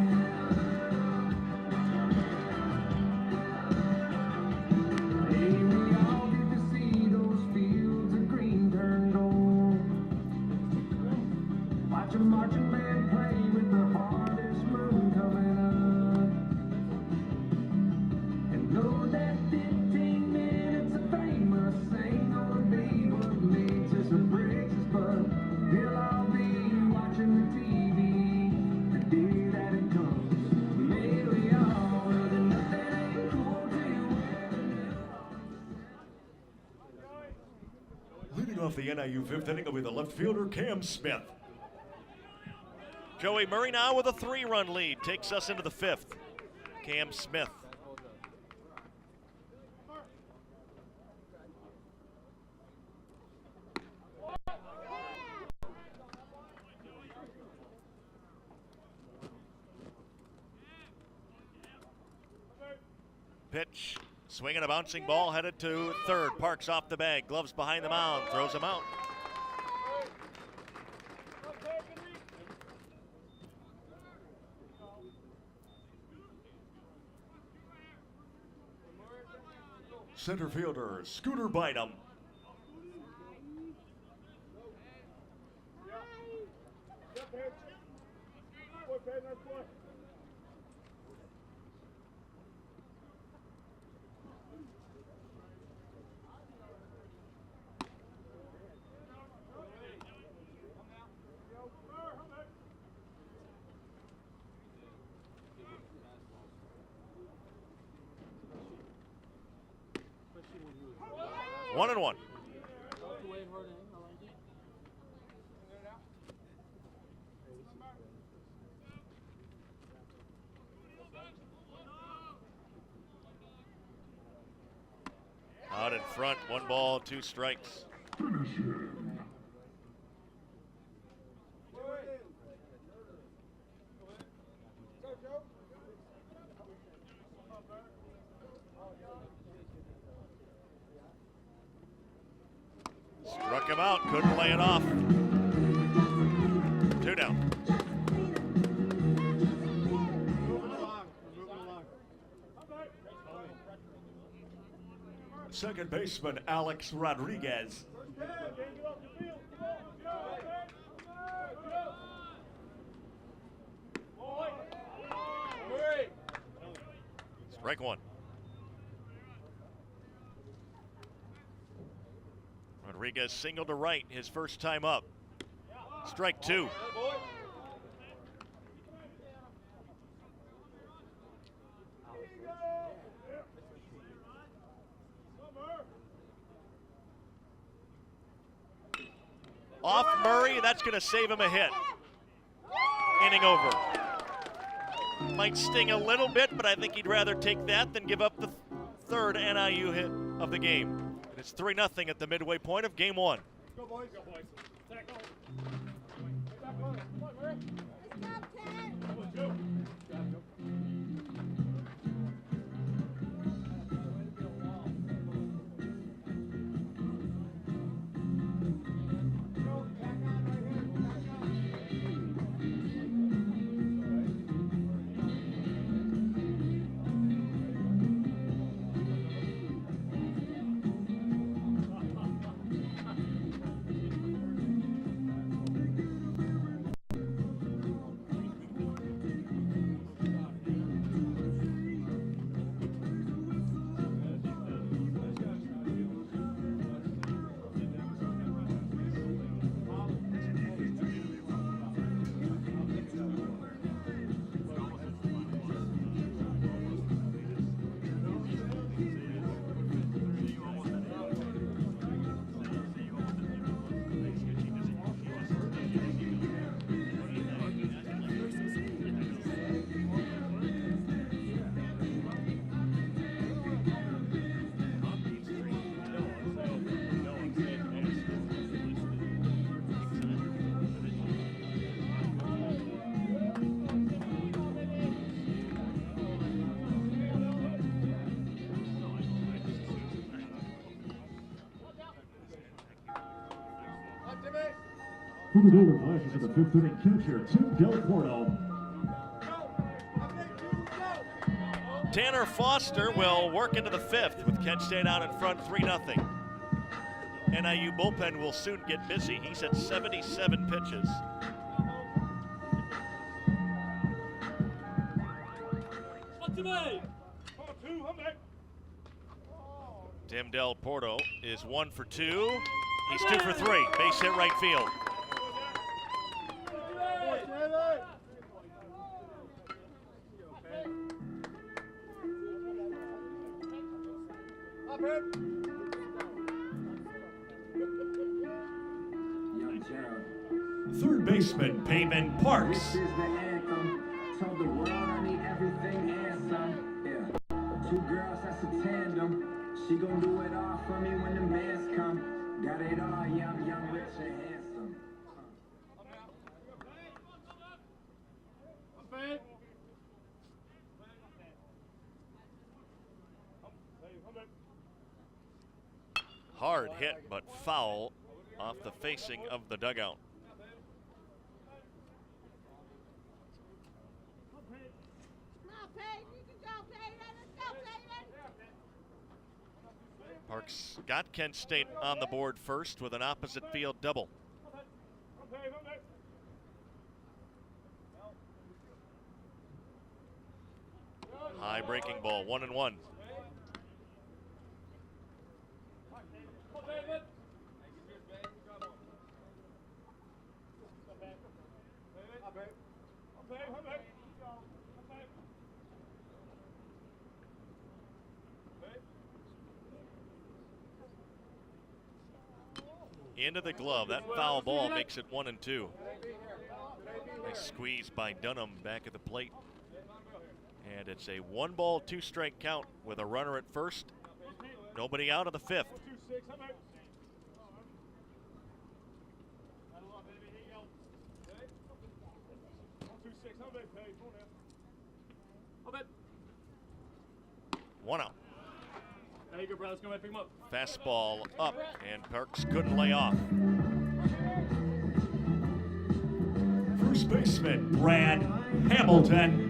Hey, we all get to see those fields of green turn gold. Watch a marching band play with the hardest moon coming up. And know that 15 minutes of famous ain't gonna be what makes us or breaks us, but we'll all be watching the TV the day that it comes. May we all know that nothing ain't cool till you wear the new. Leading off the NIU 5th inning will be the left fielder Cam Smith. Joey Murray now with a 3-run lead takes us into the 5th. Cam Smith. Pitch, swinging a bouncing ball headed to third. Parks off the bag, gloves behind the mound, throws him out. Center fielder Scooter Bynum. 1-1. Out in front, 1 ball, 2 strikes. Struck him out, couldn't lay it off. 2 down. Second baseman Alex Rodriguez. Strike 1. Rodriguez single to right his first time up. Strike 2. Off Murray, that's going to save him a hit. Inning over. Might sting a little bit, but I think he'd rather take that than give up the third NIU hit of the game. And it's 3-0 at the midway point of game 1. Go, boys. Go, boys. Tackle. For the Golden Flashes of the 5th inning, catcher Tim Del Porto. Tanner Foster will work into the 5th with Kent State out in front 3-0. NIU bullpen will soon get busy. He's at 77 pitches. Tim Del Porto is 1 for 2. He's 2 for 3. Base hit right field. Third baseman Payman Parks. This is the anthem. Told the world I need everything and some. Yeah. 2 girls, that's a tandem. She gon' do it all for me when the bands come. Got it all, yeah, I'm young, rich, and handsome. Hard hit, but foul off the facing of the dugout. Parks got Kent State on the board first with an opposite field double. High breaking ball, 1-1. into the glove. That foul ball makes it 1-2. Nice squeeze by Dunham back at the plate. And it's a 1-ball, 2-strike count with a runner at first. Nobody out of the fifth. One out. There you go, bro. Let's go ahead and pick him up. Fastball up, and Perks couldn't lay off. First baseman Brad Hamilton.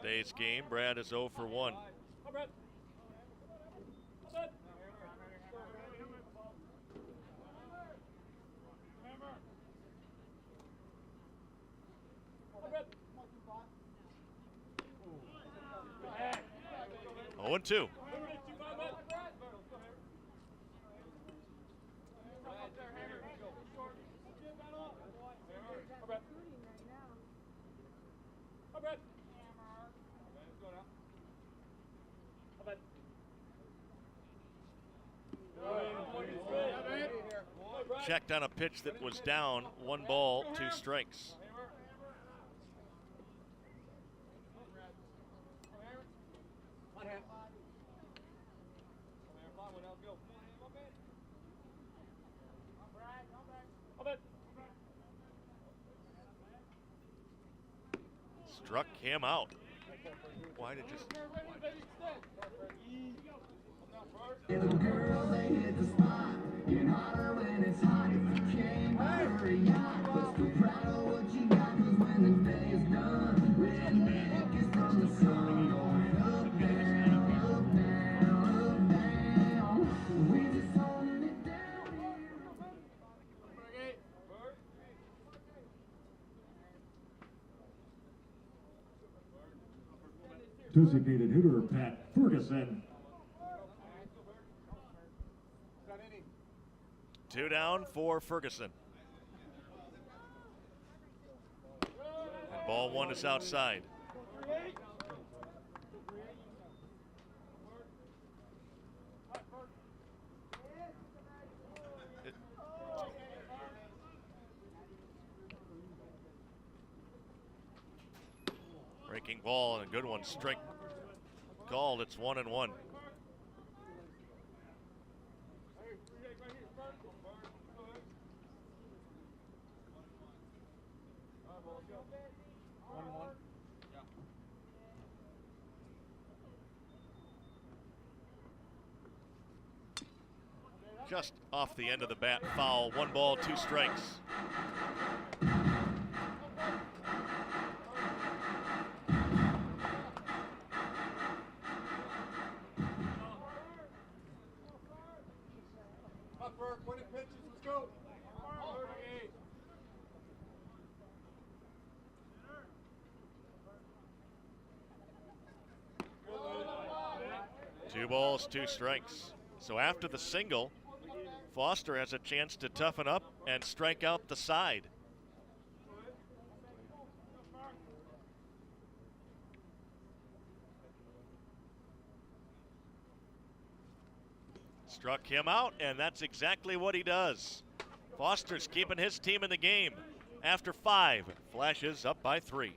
Today's game, Brad is 0 for 1. Oh, and 2. Checked on a pitch that was down. 1 ball, 2 strikes. Struck him out. Why did just... Little girl, they hit the spot. Getting hotter when it's hot. If you came, hurry up. But still proud of what you got. 'Cause when the day is done, redneck is from the sun. Going up, down, up, down, up, down. We just holding it down here. Designated hitter Pat Ferguson. 2 down for Ferguson. And ball 1 is outside. Breaking ball and a good one. Strike called. It's 1-1. Just off the end of the bat, foul. 1 ball, 2 strikes. Two balls, 2 strikes. So after the single, Foster has a chance to toughen up and strike out the side. Struck him out, and that's exactly what he does. Foster's keeping his team in the game. After 5, Flashes up by 3.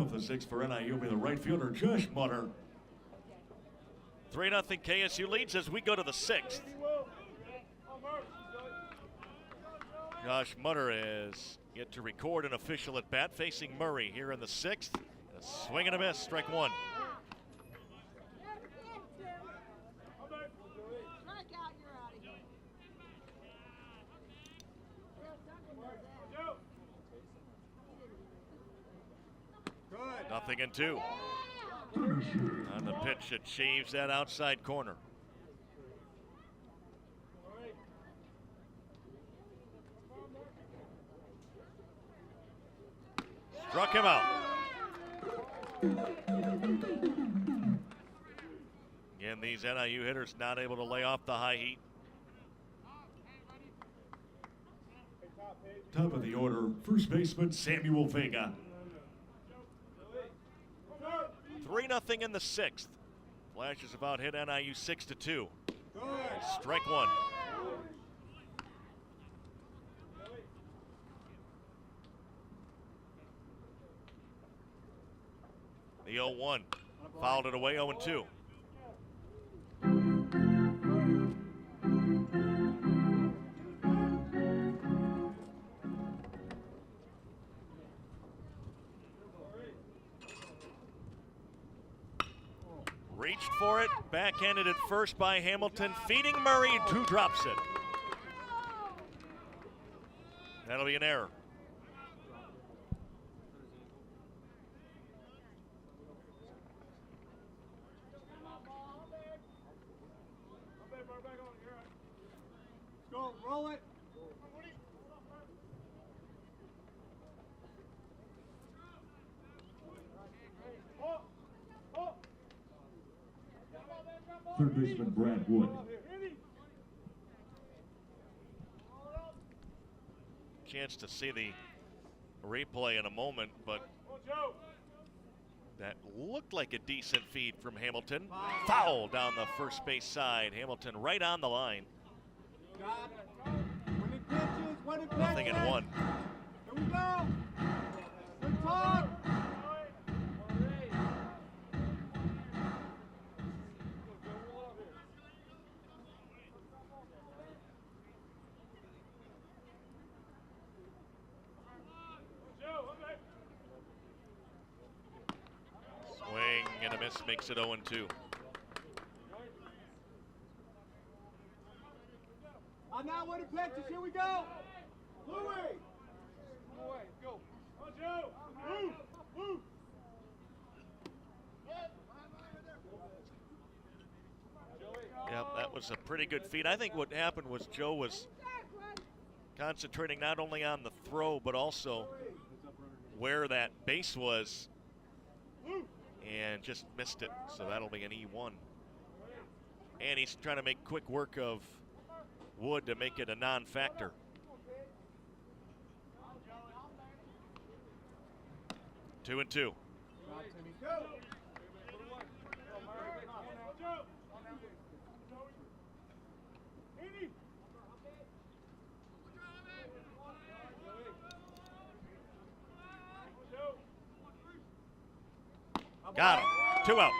of the sixth for NIU will be the right fielder, Josh Mutter. 3-0 KSU leads as we go to the sixth. Josh Mutter is yet to record an official at bat, facing Murray here in the sixth. A swing and a miss, strike one. Nothing in two. On the pitch, it shaves that outside corner. Struck him out. Again, these NIU hitters not able to lay off the high heat. Top of the order, first baseman Samuel Vega. 3-0 in the sixth. Flashes about hit NIU 6-2. Strike one. The 0-1. Fouled it away, 0-2. Reached for it, backhanded at first by Hamilton, feeding Murray, who drops it. That'll be an error. Go, roll it. Third baseman Brad Wood. Chance to see the replay in a moment, but that looked like a decent feed from Hamilton. Foul down the first base side. Hamilton right on the line. Nothing in one. Here we go. Good talk. Swing and a miss makes it 0-2. I'm not winning pitches. Here we go. Louis. Go. On Joe. Move. Move. Yep, that was a pretty good feed. I think what happened was Joe was concentrating not only on the throw, but also where that base was, and just missed it. So that'll be an E1. And he's trying to make quick work of Wood to make it a non-factor. Two and two. Got him. 2 out.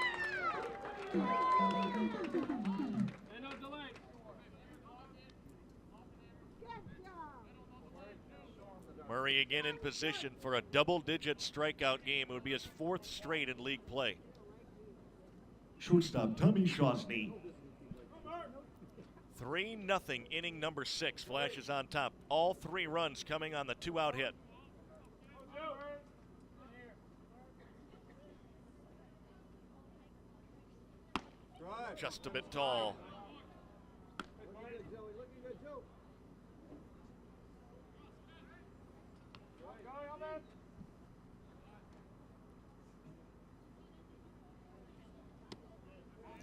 Murray again in position for a double-digit strikeout game. It would be his fourth straight in league play. Shortstop Tommy Shosny. 3-0 inning number 6. Flashes on top. All 3 runs coming on the 2-out hit. Just a bit tall.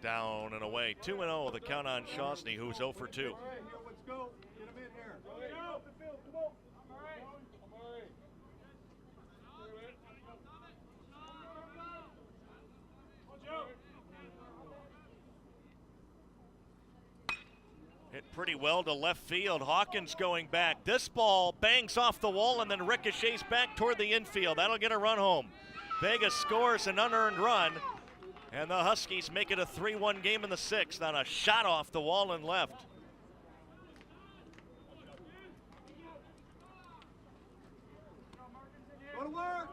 Down and away. 2-0 the count on Shosny, who's 0 for 2. Let's go. Get him in here. Hit pretty well to left field. Hawkins going back. This ball bangs off the wall and then ricochets back toward the infield. That'll get a run home. Vega scores an unearned run, and the Huskies make it a 3-1 game in the 6th on a shot off the wall and left. Go to work.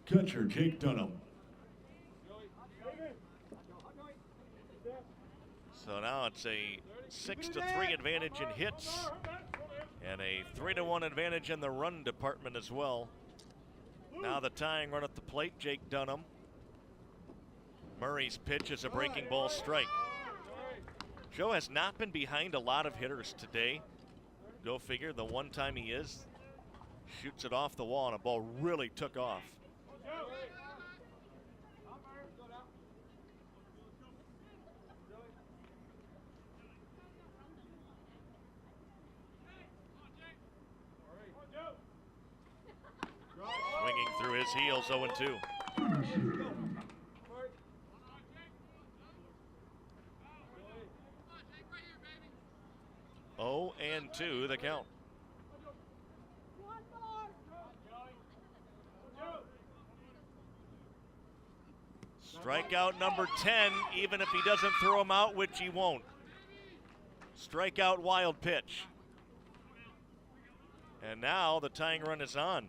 Catcher Jake Dunham. So now it's a 6-3 advantage in hits and a 3-1 advantage in the run department as well. Now the tying run at the plate, Jake Dunham. Murray's pitch is a breaking ball strike. Joe has not been behind a lot of hitters today. Go figure, the one time he is, shoots it off the wall and a ball really took off. Swinging through his heels, 0-2. 0-2 the count. Strikeout number 10, even if he doesn't throw him out, which he won't. Strikeout, wild pitch. And now the tying run is on.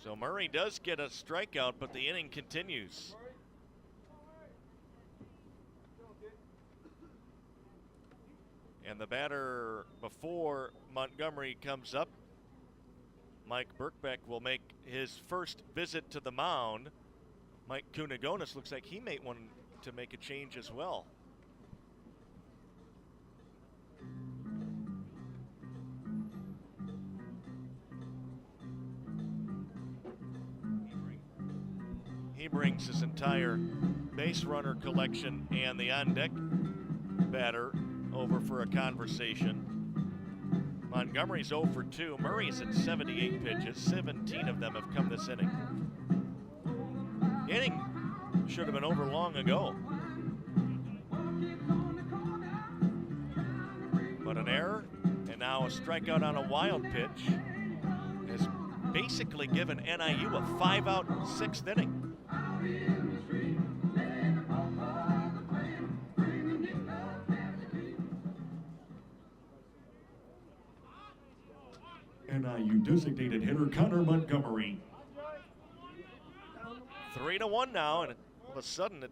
So Murray does get a strikeout, but the inning continues. And the batter before Montgomery comes up, Mike Birkbeck, will make his first visit to the mound. Mike Kunigonis looks like he may want to make a change as well. He brings his entire base runner collection and the on-deck batter over for a conversation. Montgomery's 0 for 2. Murray's at 78 pitches. 17 of them have come this inning. The inning should have been over long ago. But an error, and now a strikeout on a wild pitch has basically given NIU a 5-out 6th inning. NIU designated hitter Connor Montgomery. 3-1 now, and all of a sudden it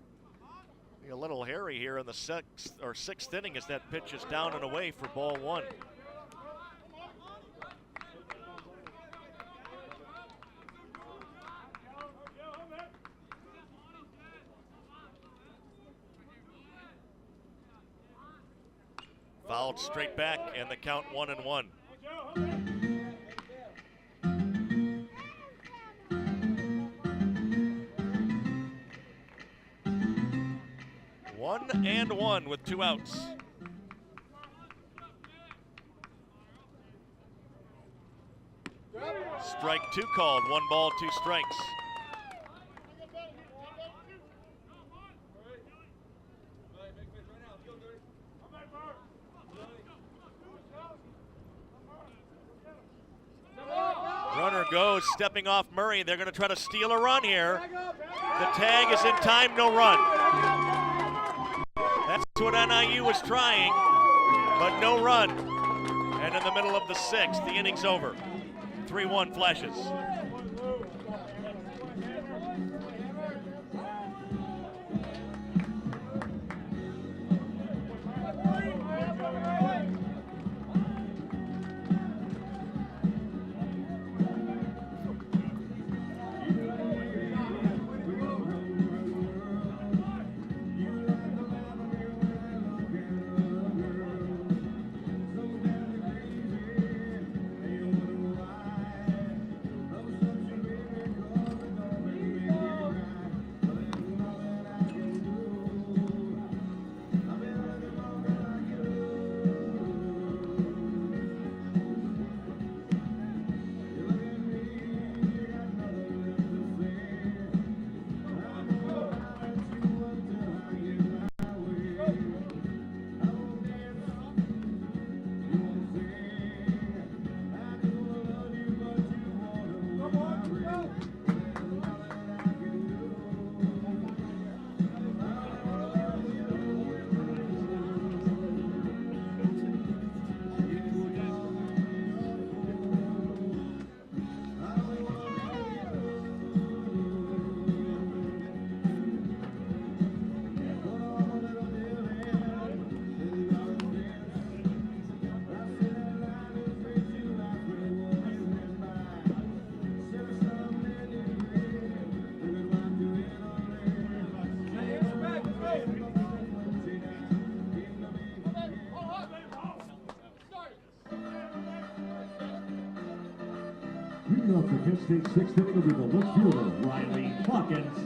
a little hairy here in the 6th inning as that pitch is down and away for ball 1. Fouled straight back, and the count 1-1. 1-1 with 2 outs. Strike 2 called, 1 ball, 2 strikes. Runner goes, stepping off Murray. They're going to try to steal a run here. The tag is in time, no run. That's what NIU was trying, but no run. And in the middle of the 6th, the inning's over. 3-1 Flashes. Leading off the Kent State sixth inning will be the left fielder, Riley Hawkins.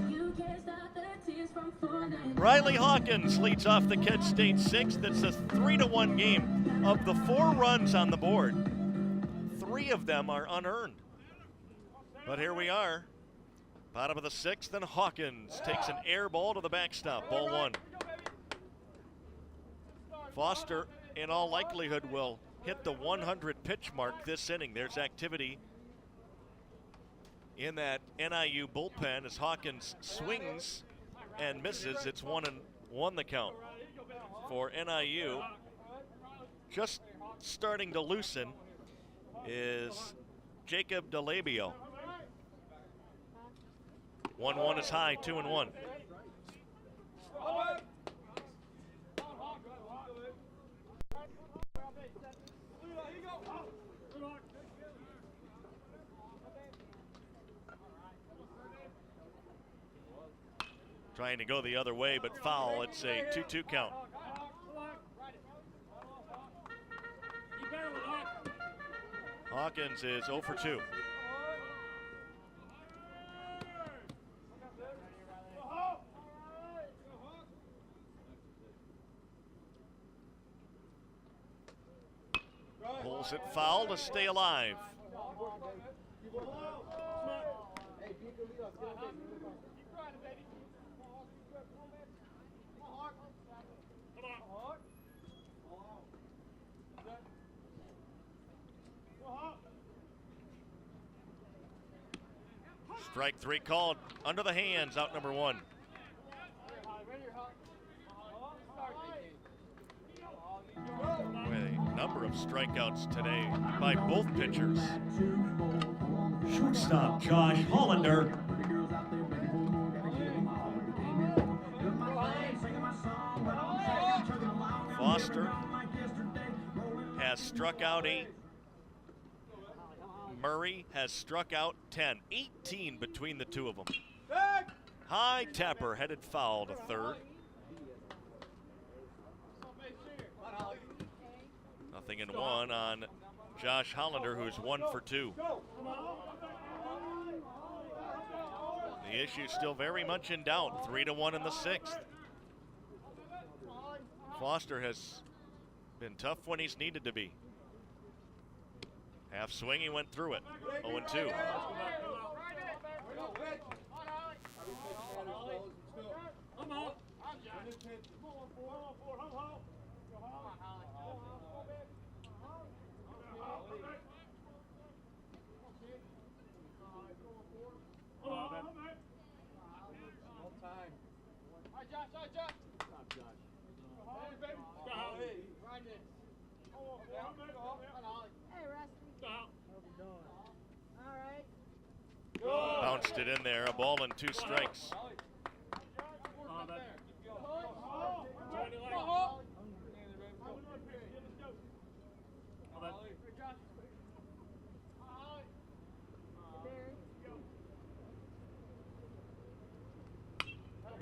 You can't stop the tears from falling. Riley Hawkins leads off the Kent State sixth. It's a 3-1 game. Of the 4 runs on the board, 3 of them are unearned. But here we are, bottom of the 6th, and Hawkins takes an air ball to the backstop, ball 1. Foster, in all likelihood, will hit the 100 pitch mark this inning. There's activity in that NIU bullpen as Hawkins swings and misses. It's 1-1 the count for NIU. Just starting to loosen is Jacob DeLabio. 1-1 is high, 2-1. Trying to go the other way, but foul. It's a 2-2 count. Hawkins is 0 for 2. Pulls it foul to stay alive. Strike 3 called, under the hands, out number 1. With a number of strikeouts today by both pitchers. Shortstop Josh Hollander. Foster has struck out 8. Murray has struck out 10. 18 between the two of them. High tapper headed foul to third. Nothing in 1 on Josh Hollander, who's 1 for 2. The issue still very much in doubt. 3-1 in the 6th. Foster has been tough when he's needed to be. Half swing, he went through it. 0-2. Bounced it in there, a ball and 2 strikes.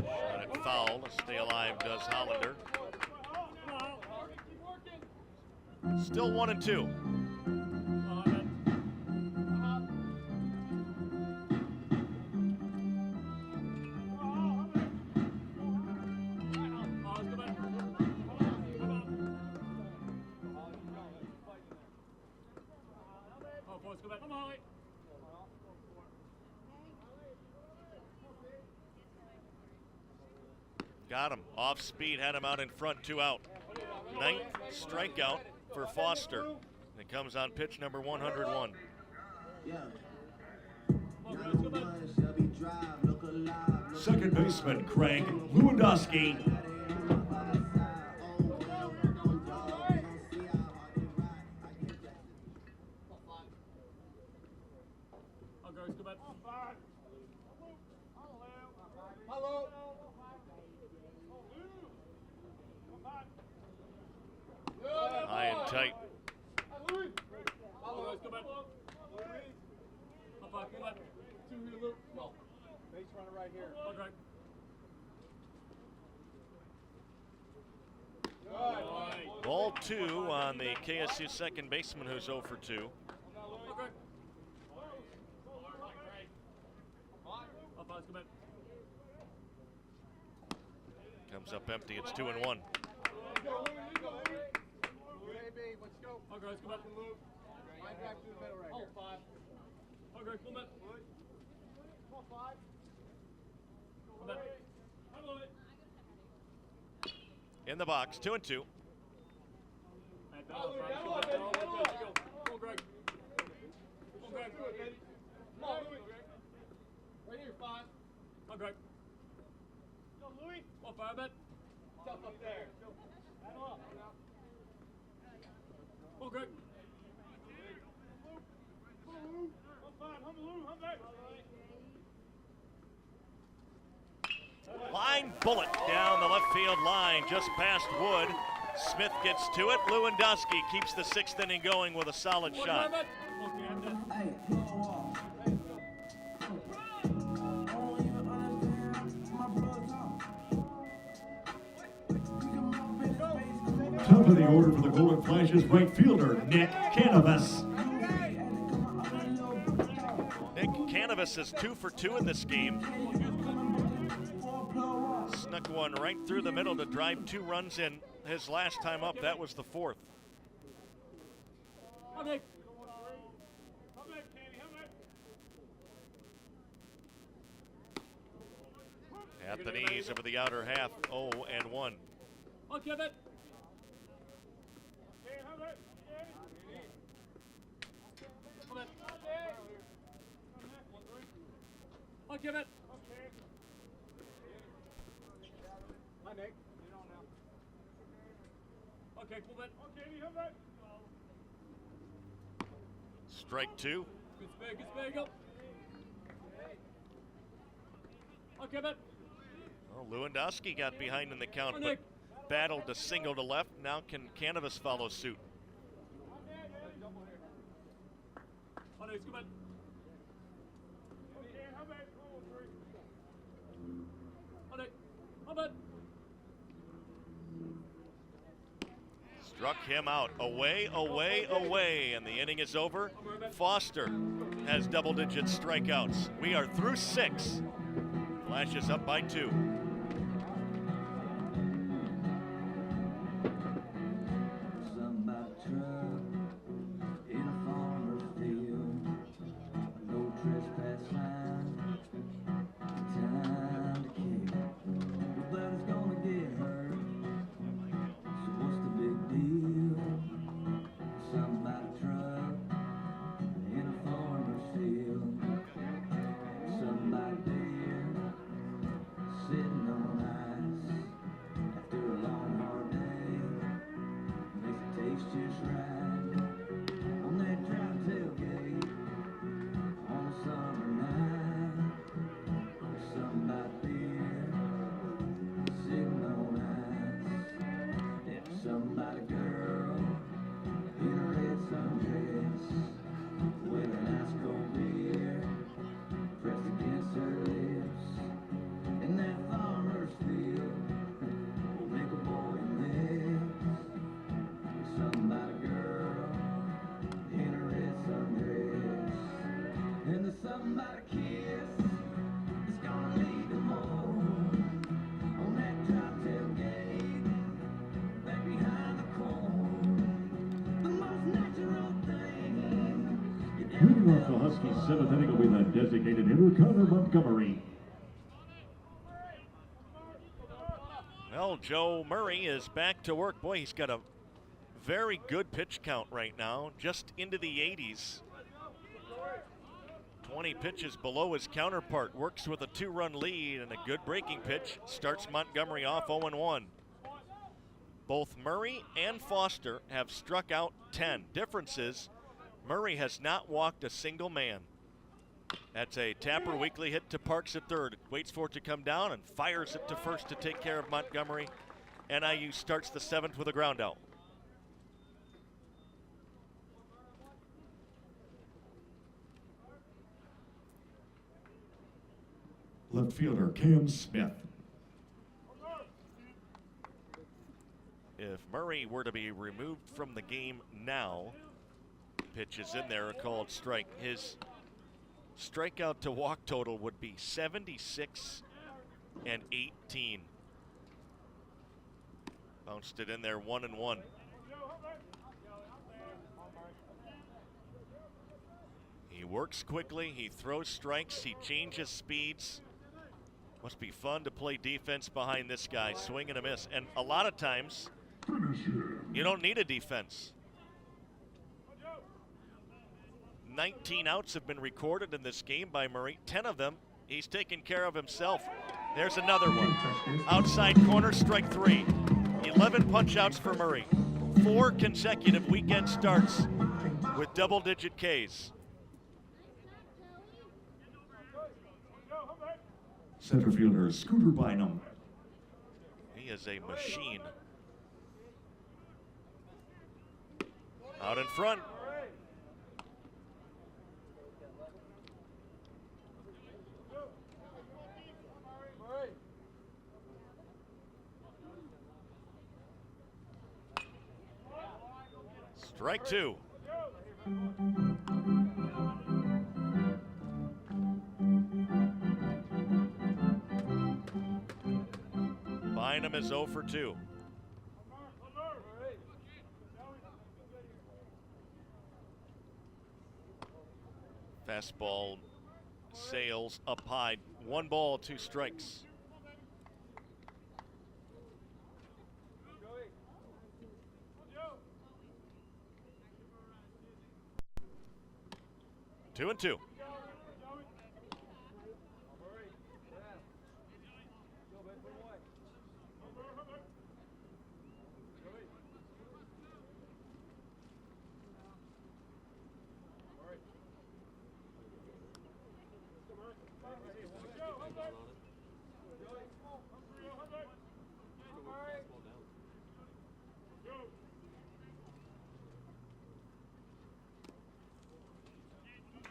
Shot it foul to stay alive does Hollander. Still 1-2. Got him. Off speed, had him out in front, 2 out. 9th strikeout for Foster. And it comes on pitch number 101. Second baseman Craig Lewandowski. High and tight. Base runner right here. Good. Ball 2 on the KSU second baseman, who's 0 for 2. Comes up empty. It's 2-1. Let's go. Okay, let's go back and move. Line drive through the middle right here. 5. Okay, come back. Come on, 5. Come back. I love it. In the box, 2-2. Come on, Greg. Come on, Greg. Come on, Louis. Right here, 5. Come on, Greg. Go, Louis. Come on, 5, bet. Tough up there. Battle up. Come on, Greg. Line bullet down the left field line, just past Wood. Smith gets to it. Lewandowski keeps the 6th inning going with a solid shot. Top of the order for the Golden Flashes, right fielder Nick Canavas. Nick Canavas is 2 for 2 in this game. Snuck one right through the middle to drive 2 runs in. His last time up, that was the 4th. At the knees over the outer half, 0-1. Okay, bet. Okay, bet. Hi, Nick. Okay, cool, bet. Okay, you have that. Strike 2. Good spade, go. Okay, bet. Well, Lewandowski got behind in the count, but battled to single to left. Now can Canavas follow suit? Oh, nice, good bet. Struck him out. Away, away, away, and the inning is over. Foster has double-digit strikeouts. We are through 6. Flashes up by 2. Leading off the Huskies' 7th inning will be the designated hitter, Connor Montgomery. Well, Joe Murray is back to work. Boy, he's got a very good pitch count right now, just into the 80s. 20 pitches below his counterpart. Works with a 2-run lead and a good breaking pitch. Starts Montgomery off 0-1. Both Murray and Foster have struck out 10. Difference is Murray has not walked a single man. That's a Tapper weekly hit to Parks at third. Waits for it to come down and fires it to first to take care of Montgomery. NIU starts the 7th with a ground out. Left fielder Cam Smith. if Murray were to be removed from the game now, pitch is in there, a called strike. His strikeout to walk total would be 76 and 18. Bounced it in there 1-1. He works quickly, he throws strikes, he changes speeds. Must be fun to play defense behind this guy, swing and a miss. And a lot of times, you don't need a defense. 19 outs have been recorded in this game by Murray. 10 of them, he's taken care of himself. There's another one. Outside corner, strike 3. 11 punch outs for Murray. 4 consecutive weekend starts with double-digit Ks. Center fielder Scooter Bynum. He is a machine. Out in front. Strike 2. Bynum is 0 for 2. Fastball sails up high. 1 ball, 2 strikes. Two and 2.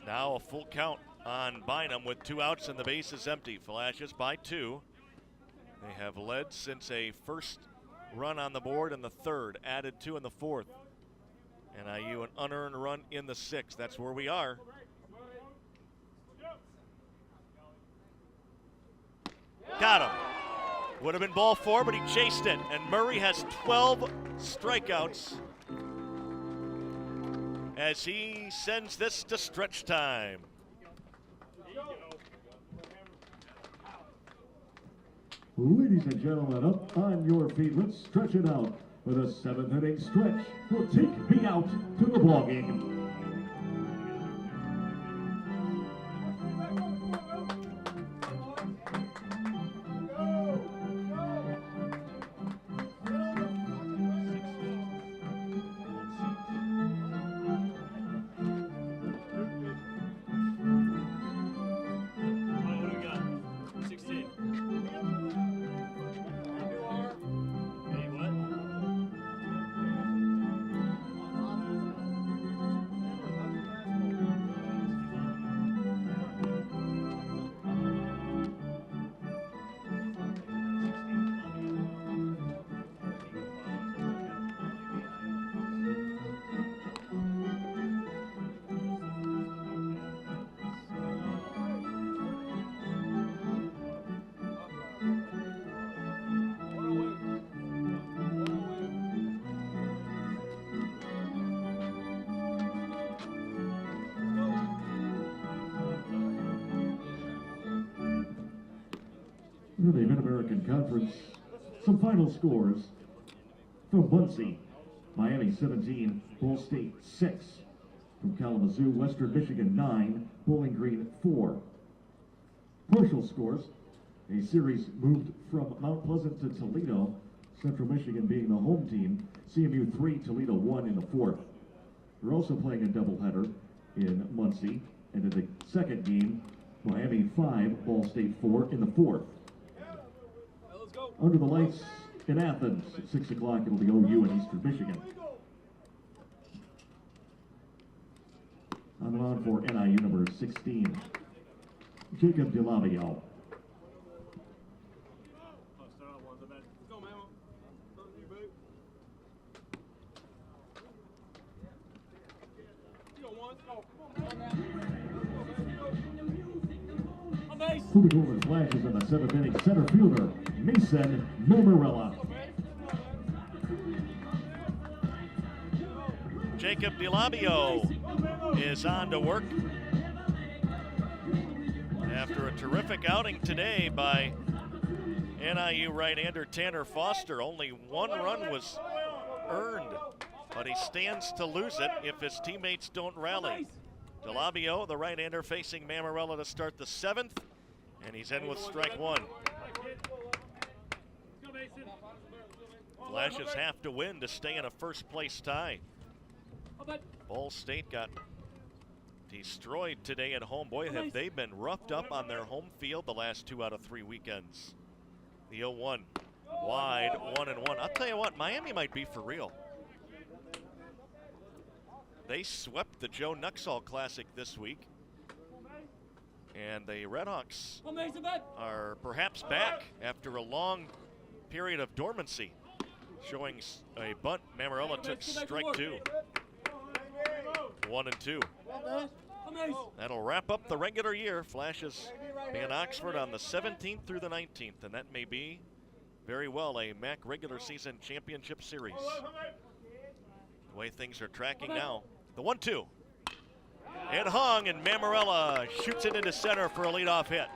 Now a full count on Bynum with 2 outs and the base is empty. Flashes by 2. They have led since a first run on the board in the 3rd, added 2 in the 4th. NIU an unearned run in the 6th. That's where we are. Got him. Would have been ball 4, but he chased it. And Murray has 12 strikeouts as he sends this to stretch time. Ladies and gentlemen, up on your feet, let's stretch it out with a 7th inning stretch. Will take me out to the ballgame. In the Mid-American Conference, some final scores from Muncie, Miami 17, Ball State 6. From Kalamazoo, Western Michigan 9, Bowling Green 4. Partial scores, a series moved from Mount Pleasant to Toledo, Central Michigan being the home team, CMU 3, Toledo 1 in the 4th. We're also playing a doubleheader in Muncie, and in the second game, Miami 5, Ball State 4 in the 4th. Under the lights in Athens at 6 o'clock, it'll be OU and Eastern Michigan. On the mound for NIU number 16, Jacob DeLavio. For the Golden Flashes in the 7th inning, center fielder Mason Mamarella. Jacob DeLabio is on to work after a terrific outing today by NIU right-hander Tanner Foster. Only one run was earned, but he stands to lose it if his teammates don't rally. DeLabio, the right-hander, facing Mamarella to start the 7th, and he's in with strike one. Flashes have to win to stay in a first-place tie. Ball State got destroyed today at home. Boy, have they been roughed up on their home field the last 2 out of 3 weekends. The 0-1, wide, 1-1. I'll tell you what, Miami might be for real. They swept the Joe Nuxall Classic this week, and the Redhawks are perhaps back after a long period of dormancy. Showing a bunt, Mamarella took strike 2. 1-2. That'll wrap up the regular year. Flashes be in Oxford on the 17th through the 19th, and that may be very well a MAC regular season championship series. The way things are tracking now. The 1-2. It hung, and Mamarella shoots it into center for a leadoff hit.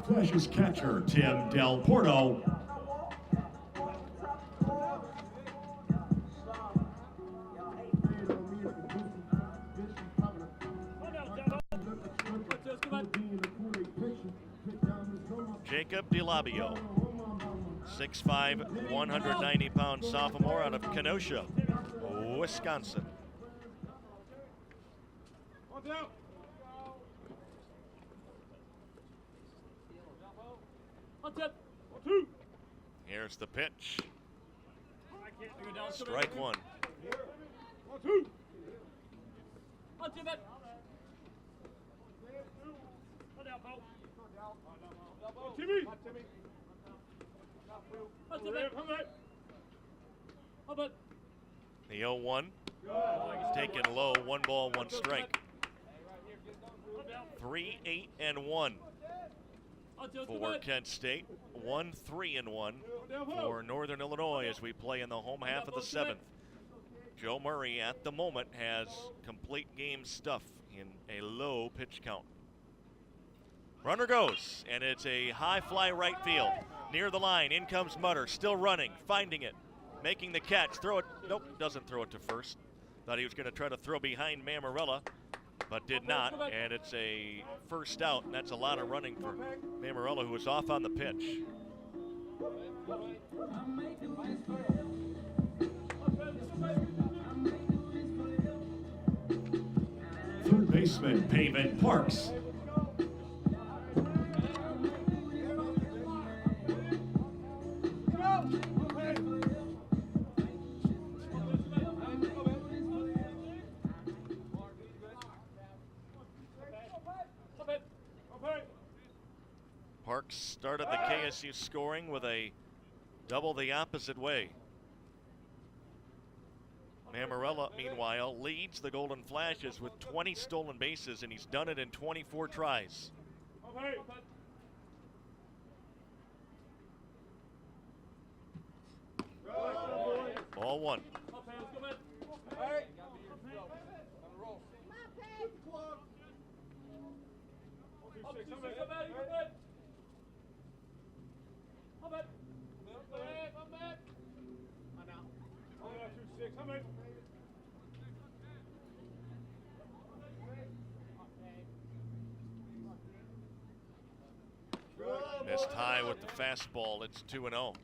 Flashes catcher Tim Del Porto. Jacob DeLabio, 6'5", 190-pound sophomore out of Kenosha, Wisconsin. Here's the pitch. Strike 1. The 0-1, taken low, 1 ball, 1 strike. 3-8-1 for Kent State. 1-3-1 for Northern Illinois as we play in the home half of the 7th. Joe Murray at the moment has complete game stuff in a low pitch count. Runner goes, and it's a high fly right field. Near the line, in comes Mutter, still running, finding it, making the catch, throw it, nope, doesn't throw it to first. Thought he was gonna try to throw behind Mamarella, but did not, and it's a first out, and that's a lot of running for Mamarella, who was off on the pitch. Third baseman Pavin Parks. Parks started the KSU scoring with a double the opposite way. Mamarella, meanwhile, leads the Golden Flashes with 20 stolen bases, and he's done it in 24 tries. Ball 1. Missed high with the fastball. It's 2-0.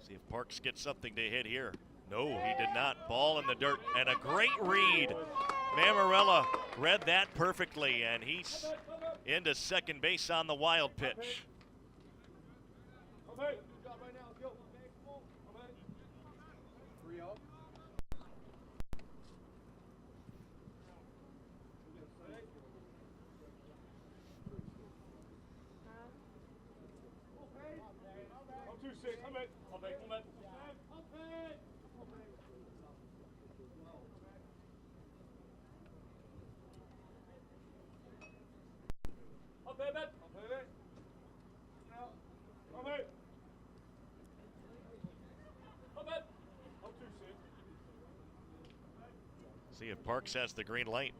See if Parks gets something to hit here. No, he did not. Ball in the dirt, and a great read. Mamarella read that perfectly, and he's into second base on the wild pitch. hey. Good job right now. Let's go. Okay, come on. Come on. 3-0. I'm 2-6. I'm in. I'll take 1 minute. I'll pay it. I'll pay it. I'll pay it. I'll pay it. I'm 2-6. See if Parks has the green light.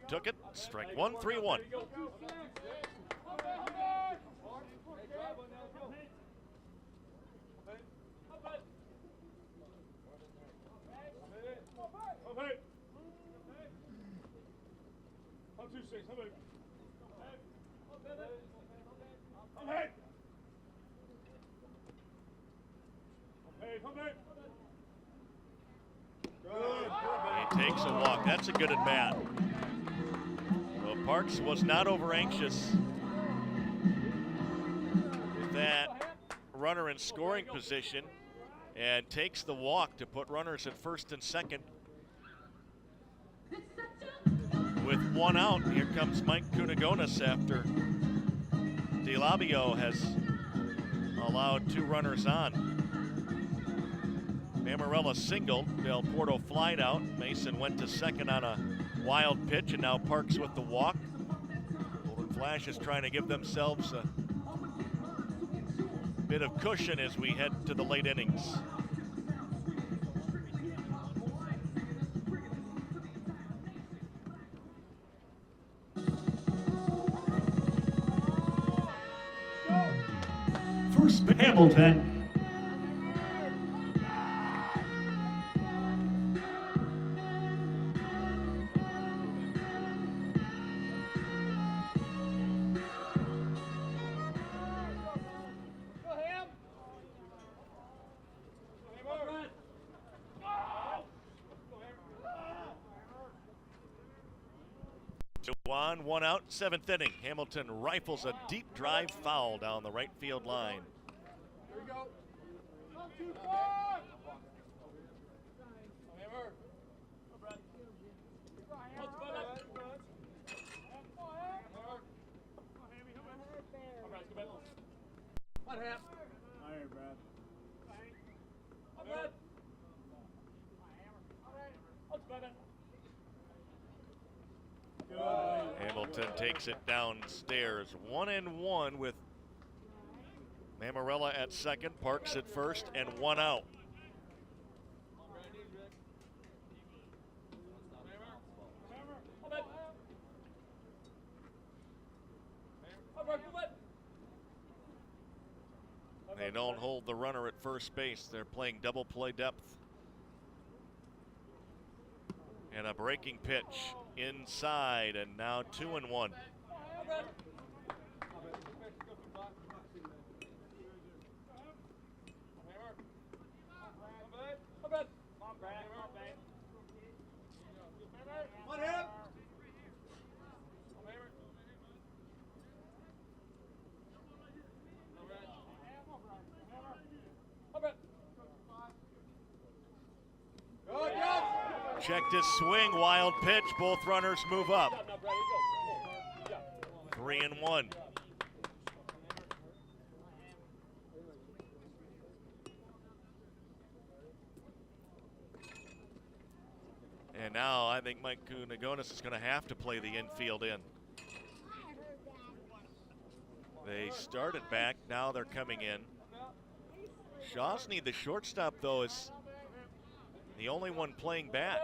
Took it. Strike one, 3-1. I'm 2-6. I'm in. I'm hit. I'm hit. He takes a walk. That's a good at bat. Well, Parks was not over anxious with that runner in scoring position and takes the walk to put runners at first and second. With 1 out, here comes Mike Kunagonis after DeLabio has allowed 2 runners on. Mamarella singled, Del Porto flied out. Mason went to second on a wild pitch, and now Parks with the walk. Golden Flash is trying to give themselves a bit of cushion as we head to the late innings. First, Hamilton. On 1 out, 7th inning. Hamilton rifles a deep drive foul down the right field line. Here we go. 1-2-4. Hammer. What happened? All right, Brad. All right. Hamilton takes it downstairs. 1-1 with Mamarella at second, Parks at first, and 1 out. They don't hold the runner at first base. They're playing double play depth. And a breaking pitch inside, and now 2-1. Checked his swing, wild pitch. Both runners move up. 3-1. And now I think Mike Kunagonis is going to have to play the infield in. They started back, now they're coming in. Shosny, the shortstop, though, is the only one playing back.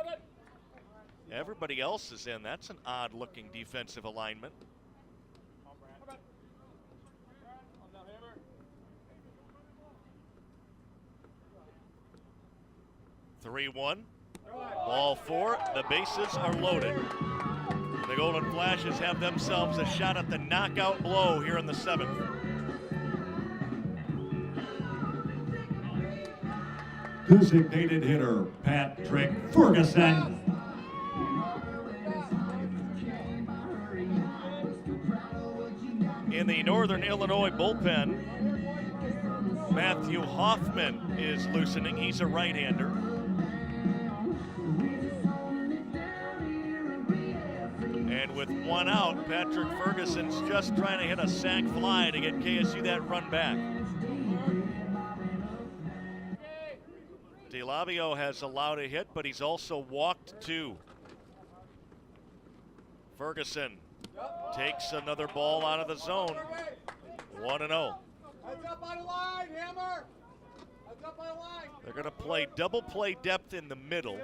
Everybody else is in. That's an odd-looking defensive alignment. 3-1. Ball 4. The bases are loaded. The Golden Flashes have themselves a shot at the knockout blow here in the 7th. Designated hitter, Patrick Ferguson. In the Northern Illinois bullpen, Matthew Hoffman is loosening. He's a right-hander. And with one out, Patrick Ferguson's just trying to hit a sac fly to get KSU that run back. DeLavio has allowed a hit, but he's also walked 2. Ferguson takes another ball out of the zone. 1-0. Heads up on the line, Hammer! Heads up on the line! They're going to play double play depth in the middle,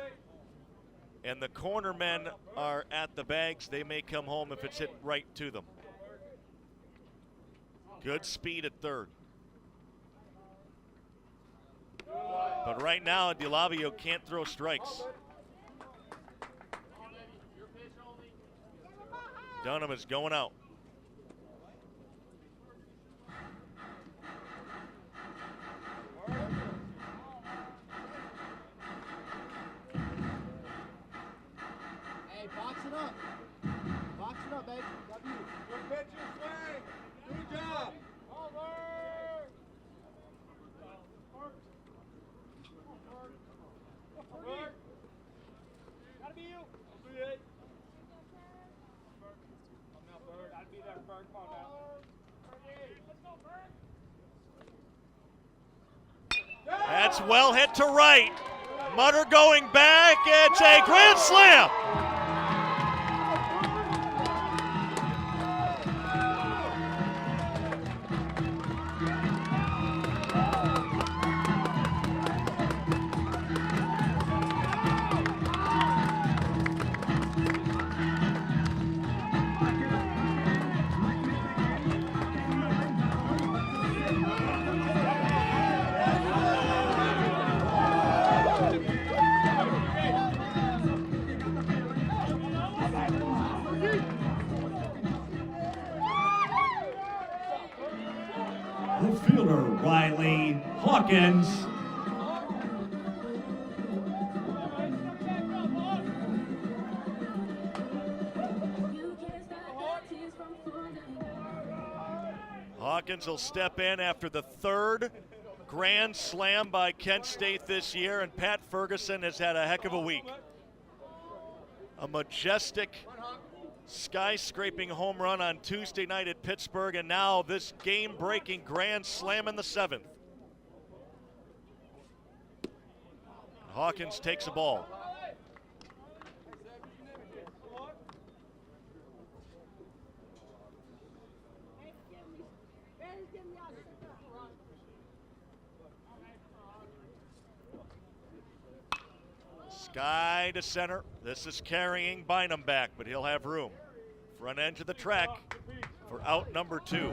and the corner men are at the bags. They may come home if it's hit right to them. Good speed at third. But right now, DeLavio can't throw strikes. Dunham is going out. Hey, box it up. Box it up, baby. W. Good pitch, your swing. Good job. Over. Gotta be you. I'll be it. Gotta be there, Berg. Come on now. Let's go, Berg. That's well hit to right. Mutter going back. It's a grand slam. The fielder, Riley Hawkins. Hawkins will step in after the third grand slam by Kent State this year, and Pat Ferguson has had a heck of a week. A majestic, skyscraping home run on Tuesday night at Pittsburgh, and now this game-breaking grand slam in the 7th. Hawkins takes a ball. Sky to center. This is carrying Bynum back, but he'll have room. Front edge of the track for out number 2.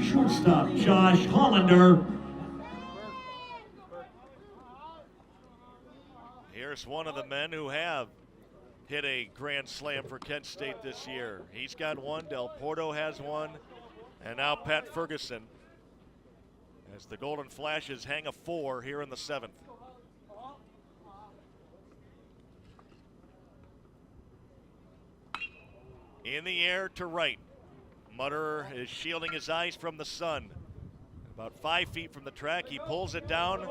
Shortstop, Josh Hollander. Here's one of the men who have hit a grand slam for Kent State this year. He's got one, Del Porto has one, and now Pat Ferguson as the Golden Flashes hang a 4 here in the 7th. In the air to right. Mutter is shielding his eyes from the sun. About 5 feet from the track, he pulls it down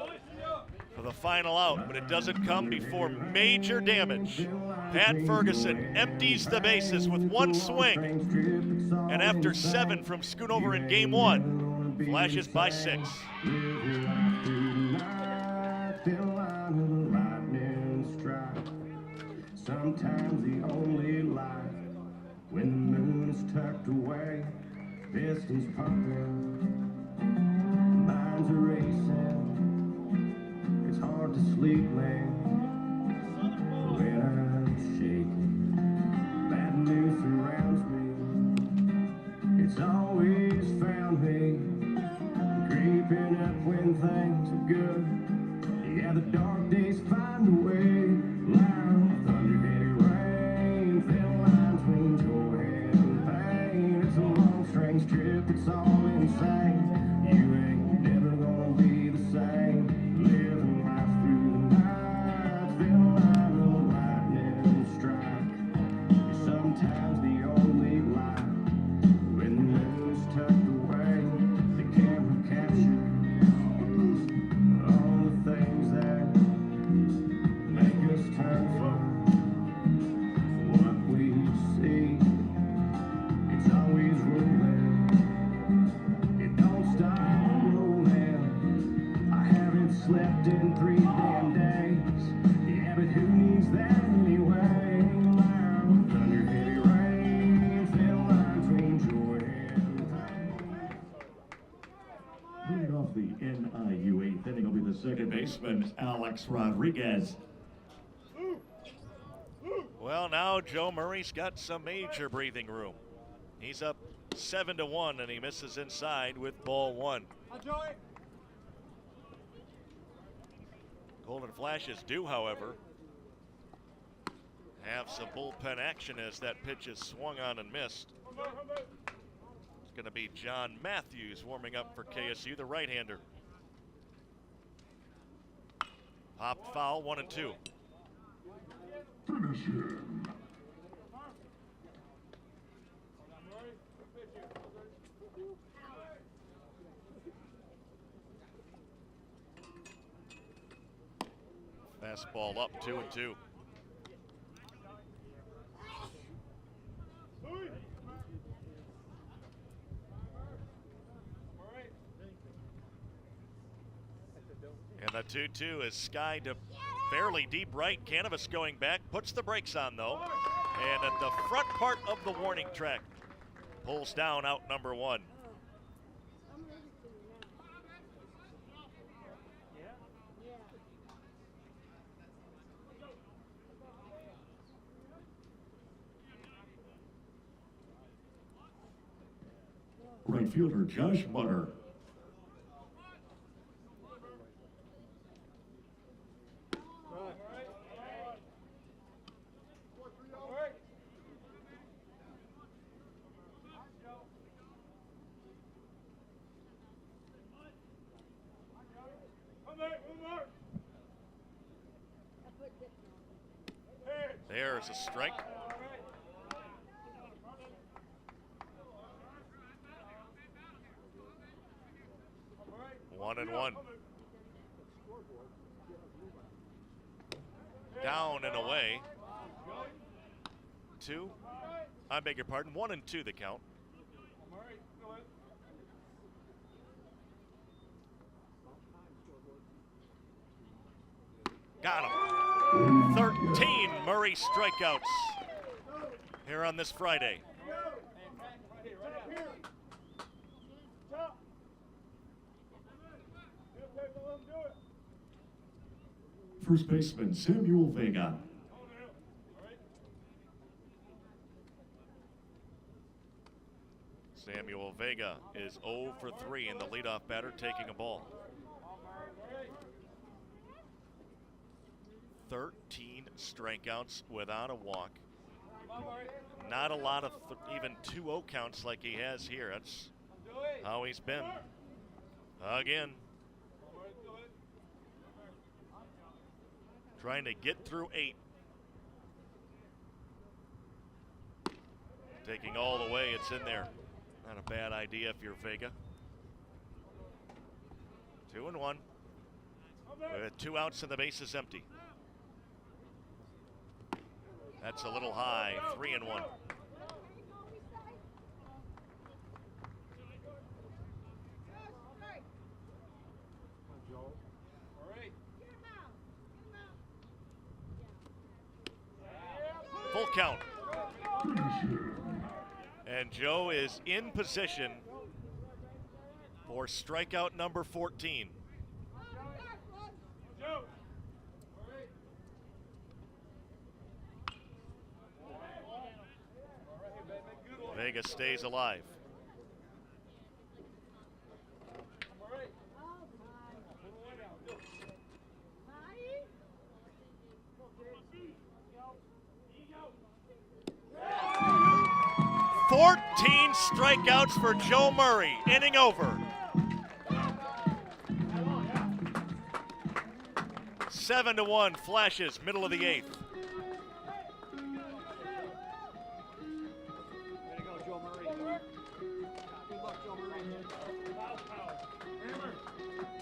for the final out, but it doesn't come before major damage. Pat Ferguson empties the bases with one swing, and after 7 from Schoonover in game 1, Flashes by 6. Sometimes the only light when the moon is tucked away, pistons pumping, minds are racing. It's hard to sleep, man, when I'm shaking. Bad news surrounds me. It's always found me creeping up when things are good. Yeah, the dark days find a way. Loud thunder, heavy rain. Weekends trip, it's all insane. You ain't never gonna be the same. Living life through the night, feel like the lightning strike. You're sometimes the only light. When the moon's tucked away, the camera captures all the things that make us turn from what we see. It's always rolling, it don't stop rolling. I haven't slept in 3 damn days. Yeah, but who needs that anyway? Loud thunder, heavy rain, fill lines we enjoy. Leading off the NIU 8th inning will be the second baseman, Alex Rodriguez. Well, now Joe Murray's got some major breathing room. He's up 7-1, and he misses inside with ball 1. Golden Flashes do, however, have some bullpen action as that pitch is swung on and missed. It's going to be John Matthews warming up for KSU, the right-hander. Popped foul, 1-2. Finish him. Fastball up, 2-2. And the 2-2 is skied to fairly deep right. Canavas going back, puts the brakes on though. And at the front part of the warning track, pulls down out number 1. Right fielder, Josh Butter. There's a strike. One and one. Down and away. 2. I beg your pardon. 1-2 the count. Got him. 13 Murray strikeouts here on this Friday. First baseman, Samuel Vega. Samuel Vega is 0 for 3 in the leadoff batter taking a ball. 13 strikeouts without a walk. Not a lot of even 2-0 counts like he has here. That's how he's been. Again. Trying to get through 8. Taking all the way, it's in there. Not a bad idea if you're Vega. 2-1. With 2 outs and the base is empty. That's a little high, 3-1. Full count. And Joe is in position for strikeout number 14. Vega stays alive. 14 strikeouts for Joe Murray. Inning over. 7-1 Flashes, middle of the 8th. Way to go, Joe Murray. Good luck, Joe Murray. Hammer.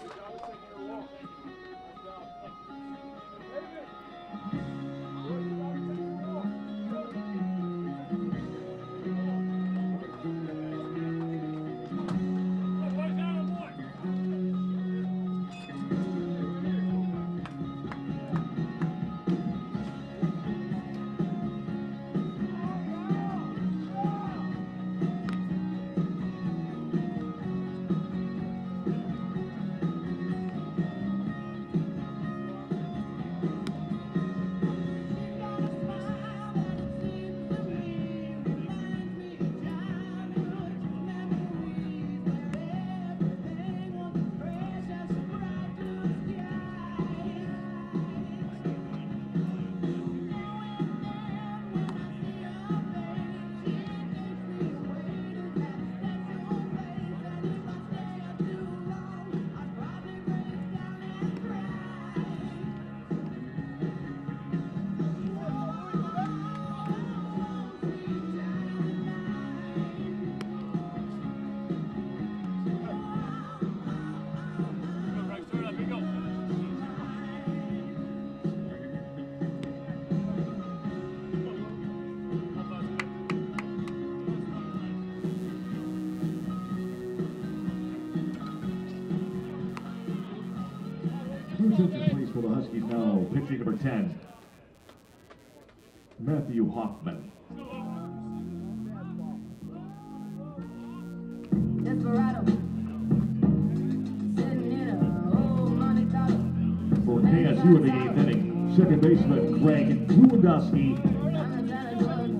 Good job of taking your walk. Good job. David. Good job of taking your walk. Boys, down on board. Who took the place for the Huskies now? Pitching number 10, Matthew Hoffman. Desperado. Sitting in a old Monte Carlo. For KSU in the 8th inning, second baseman Greg Lewandowski. I'm not trying to dodge it.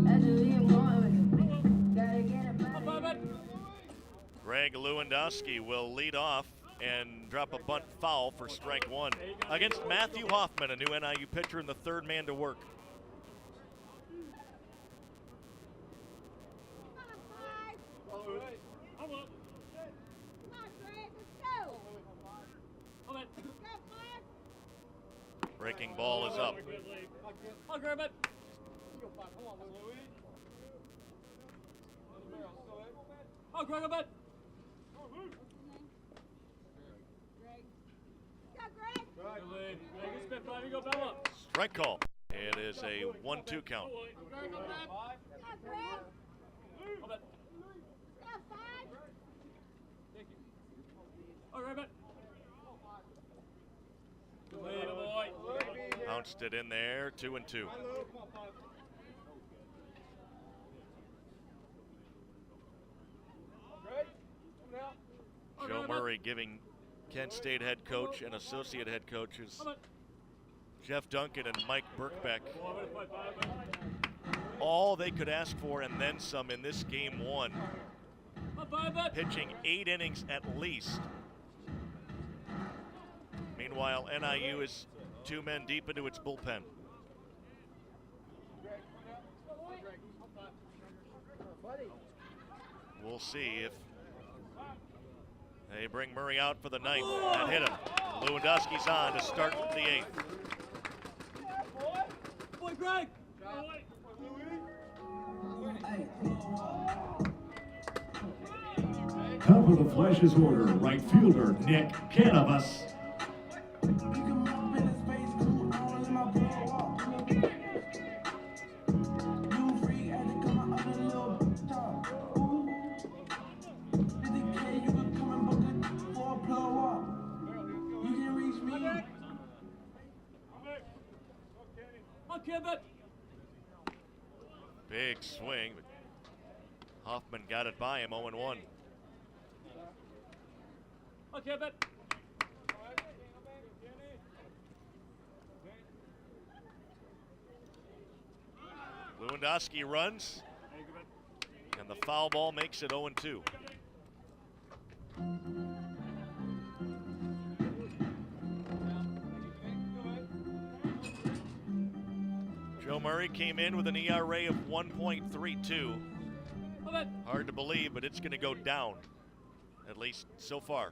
Actually, I'm going with it. Gotta get it back. Greg Lewandowski will lead off and drop a bunt foul for strike one against Matthew Hoffman, a new NIU pitcher and the third man to work. Breaking ball is up. I'll grab it. I'll grab it. Strike call. It is a 1-2 count. Bounced it in there, 2-2. Joe Murray giving Kent State head coach and associate head coaches Jeff Duncan and Mike Birkbeck all they could ask for and then some in this game one. Pitching 8 innings at least. Meanwhile, NIU is 2 men deep into its bullpen. We'll see if they bring Murray out for the 9th. That hit him. Lewandowski's on to start the 8th. Boy, Greg! Top of the Flashes order, right fielder Nick Canavas. Big swing, but Hoffman got it by him, 0-1. Okay, but Lewandowski runs, and the foul ball makes it 0-2. Joe Murray came in with an ERA of 1.32. Hard to believe, but it's going to go down, at least so far.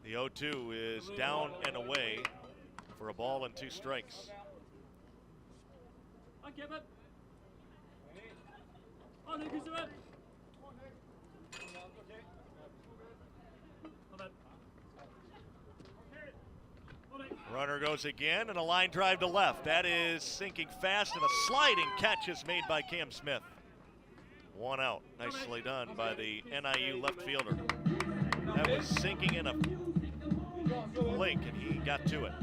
The 0-2 is down and away for a ball and 2 strikes. Runner goes again, and a line drive to left. That is sinking fast, and a sliding catch is made by Cam Smith. 1 out. Nicely done by the NIU left fielder. That was sinking in a blink, and he got to it.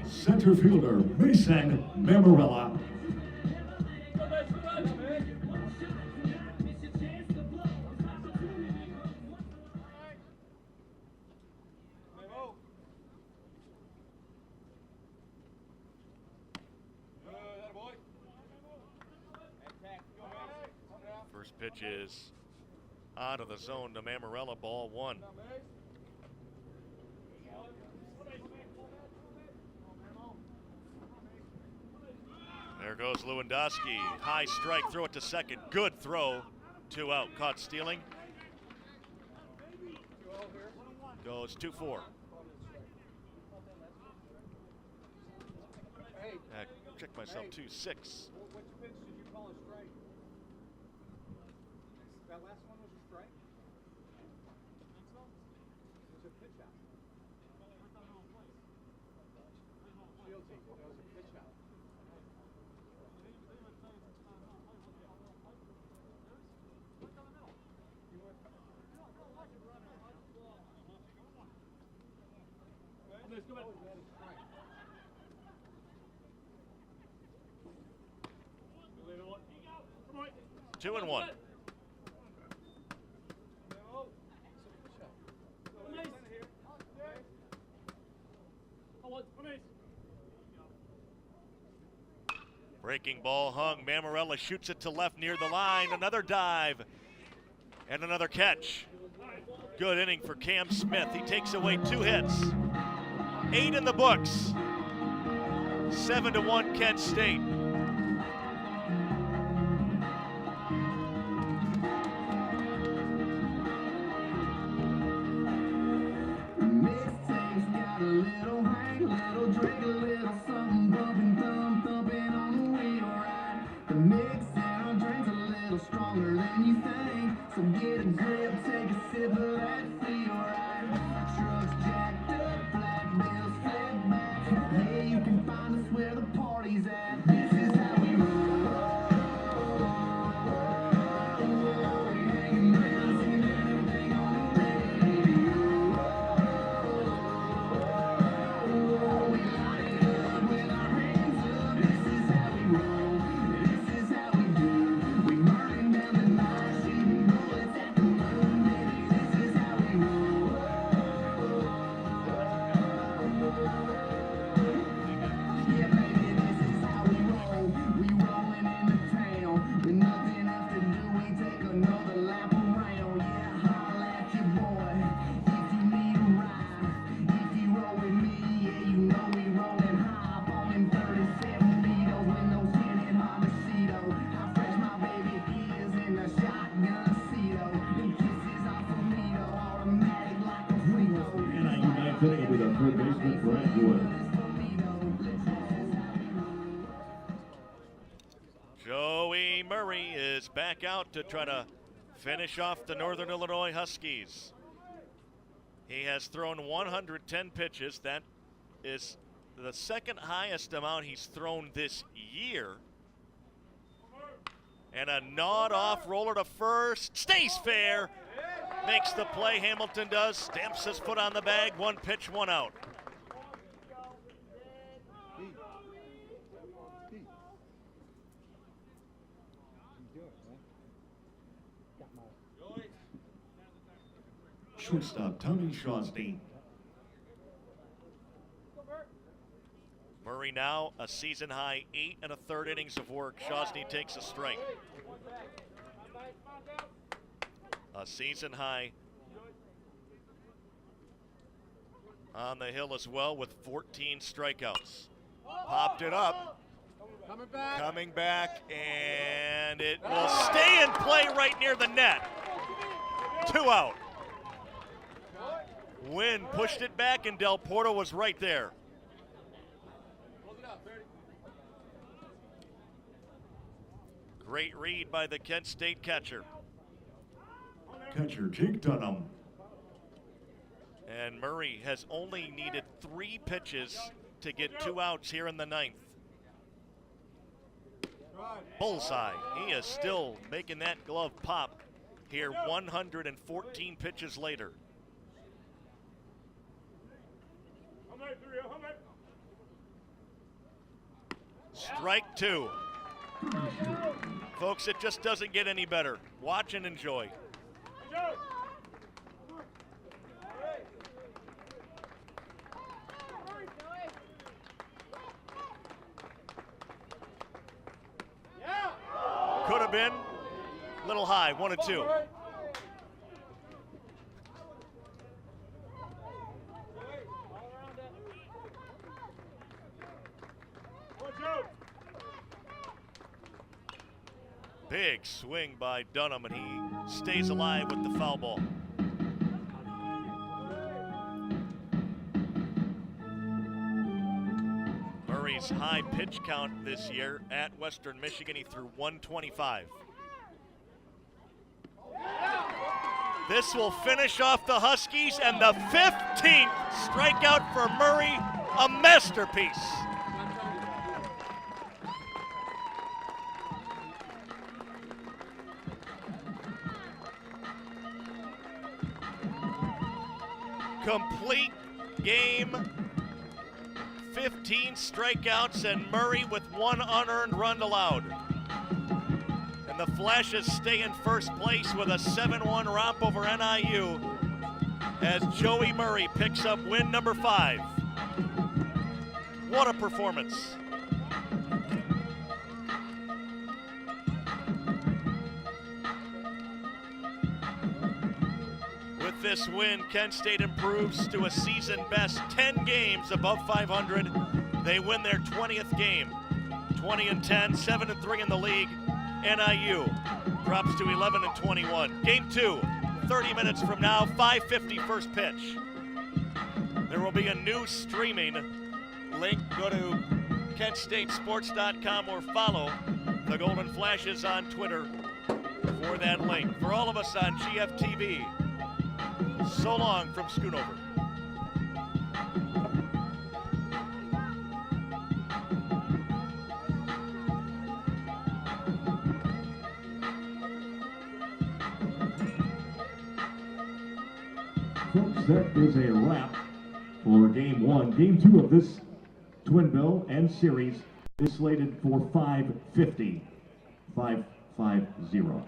Center fielder Mason Mammarella. First pitch is out of the zone to Mammarella, ball 1. There goes Lewandowski. High strike, throw it to second. Good throw. 2 out. Caught stealing. Goes 2-4. Check myself, 2-6. Which pitch did you call a strike? That last one was a strike? It was a pitch out. Shield team, that was a pitch out. Two and 1. Breaking ball hung. Mammarella shoots it to left near the line. Another dive and another catch. Good inning for Cam Smith. He takes away 2 hits. 8 in the books. 7-1 Kent State. Joey Murray is back out to try to finish off the Northern Illinois Huskies. He has thrown 110 pitches. That is the second highest amount he's thrown this year. And a gnawed off roller to first. Stays fair. Makes the play. Hamilton does. Stamps his foot on the bag. 1 pitch, 1 out. Shortstop Tommy Shawsney. Murray now a season high 8 1/3 innings of work. Shawsney takes a strike. A season high on the hill as well with 14 strikeouts. Popped it up. Coming back, and it will stay in play right near the net. 2 out. Wynn pushed it back, and Del Porto was right there. Great read by the Kent State catcher. Catcher Jake Dunham. And Murray has only needed 3 pitches to get 2 outs here in the 9th. Bullseye. He is still making that glove pop here 114 pitches later. Strike 2. Folks, it just doesn't get any better. Watch and enjoy. Could have been a little high, 1-2. Big swing by Dunham, and he stays alive with the foul ball. Murray's high pitch count this year at Western Michigan, he threw 125. This will finish off the Huskies, and the 15th strikeout for Murray, a masterpiece. Complete game, 15 strikeouts, and Murray with 1 unearned run allowed. And the Flashes stay in first place with a 7-1 romp over NIU as Joey Murray picks up win number 5. What a performance. With this win, Kent State improves to a season best 10 games above 500. They win their 20th game. 20-10, 7-3 in the league. NIU drops to 11-21. Game 2, 30 minutes from now, 5:50 first pitch. There will be a new streaming link. Go to KentStateSports.com or follow the Golden Flashes on Twitter for that link. For all of us on GFTV, so long from Schoonover. Folks, that is a wrap for Game 1. Game 2 of this Twin Bill and series is slated for 5:50. 550.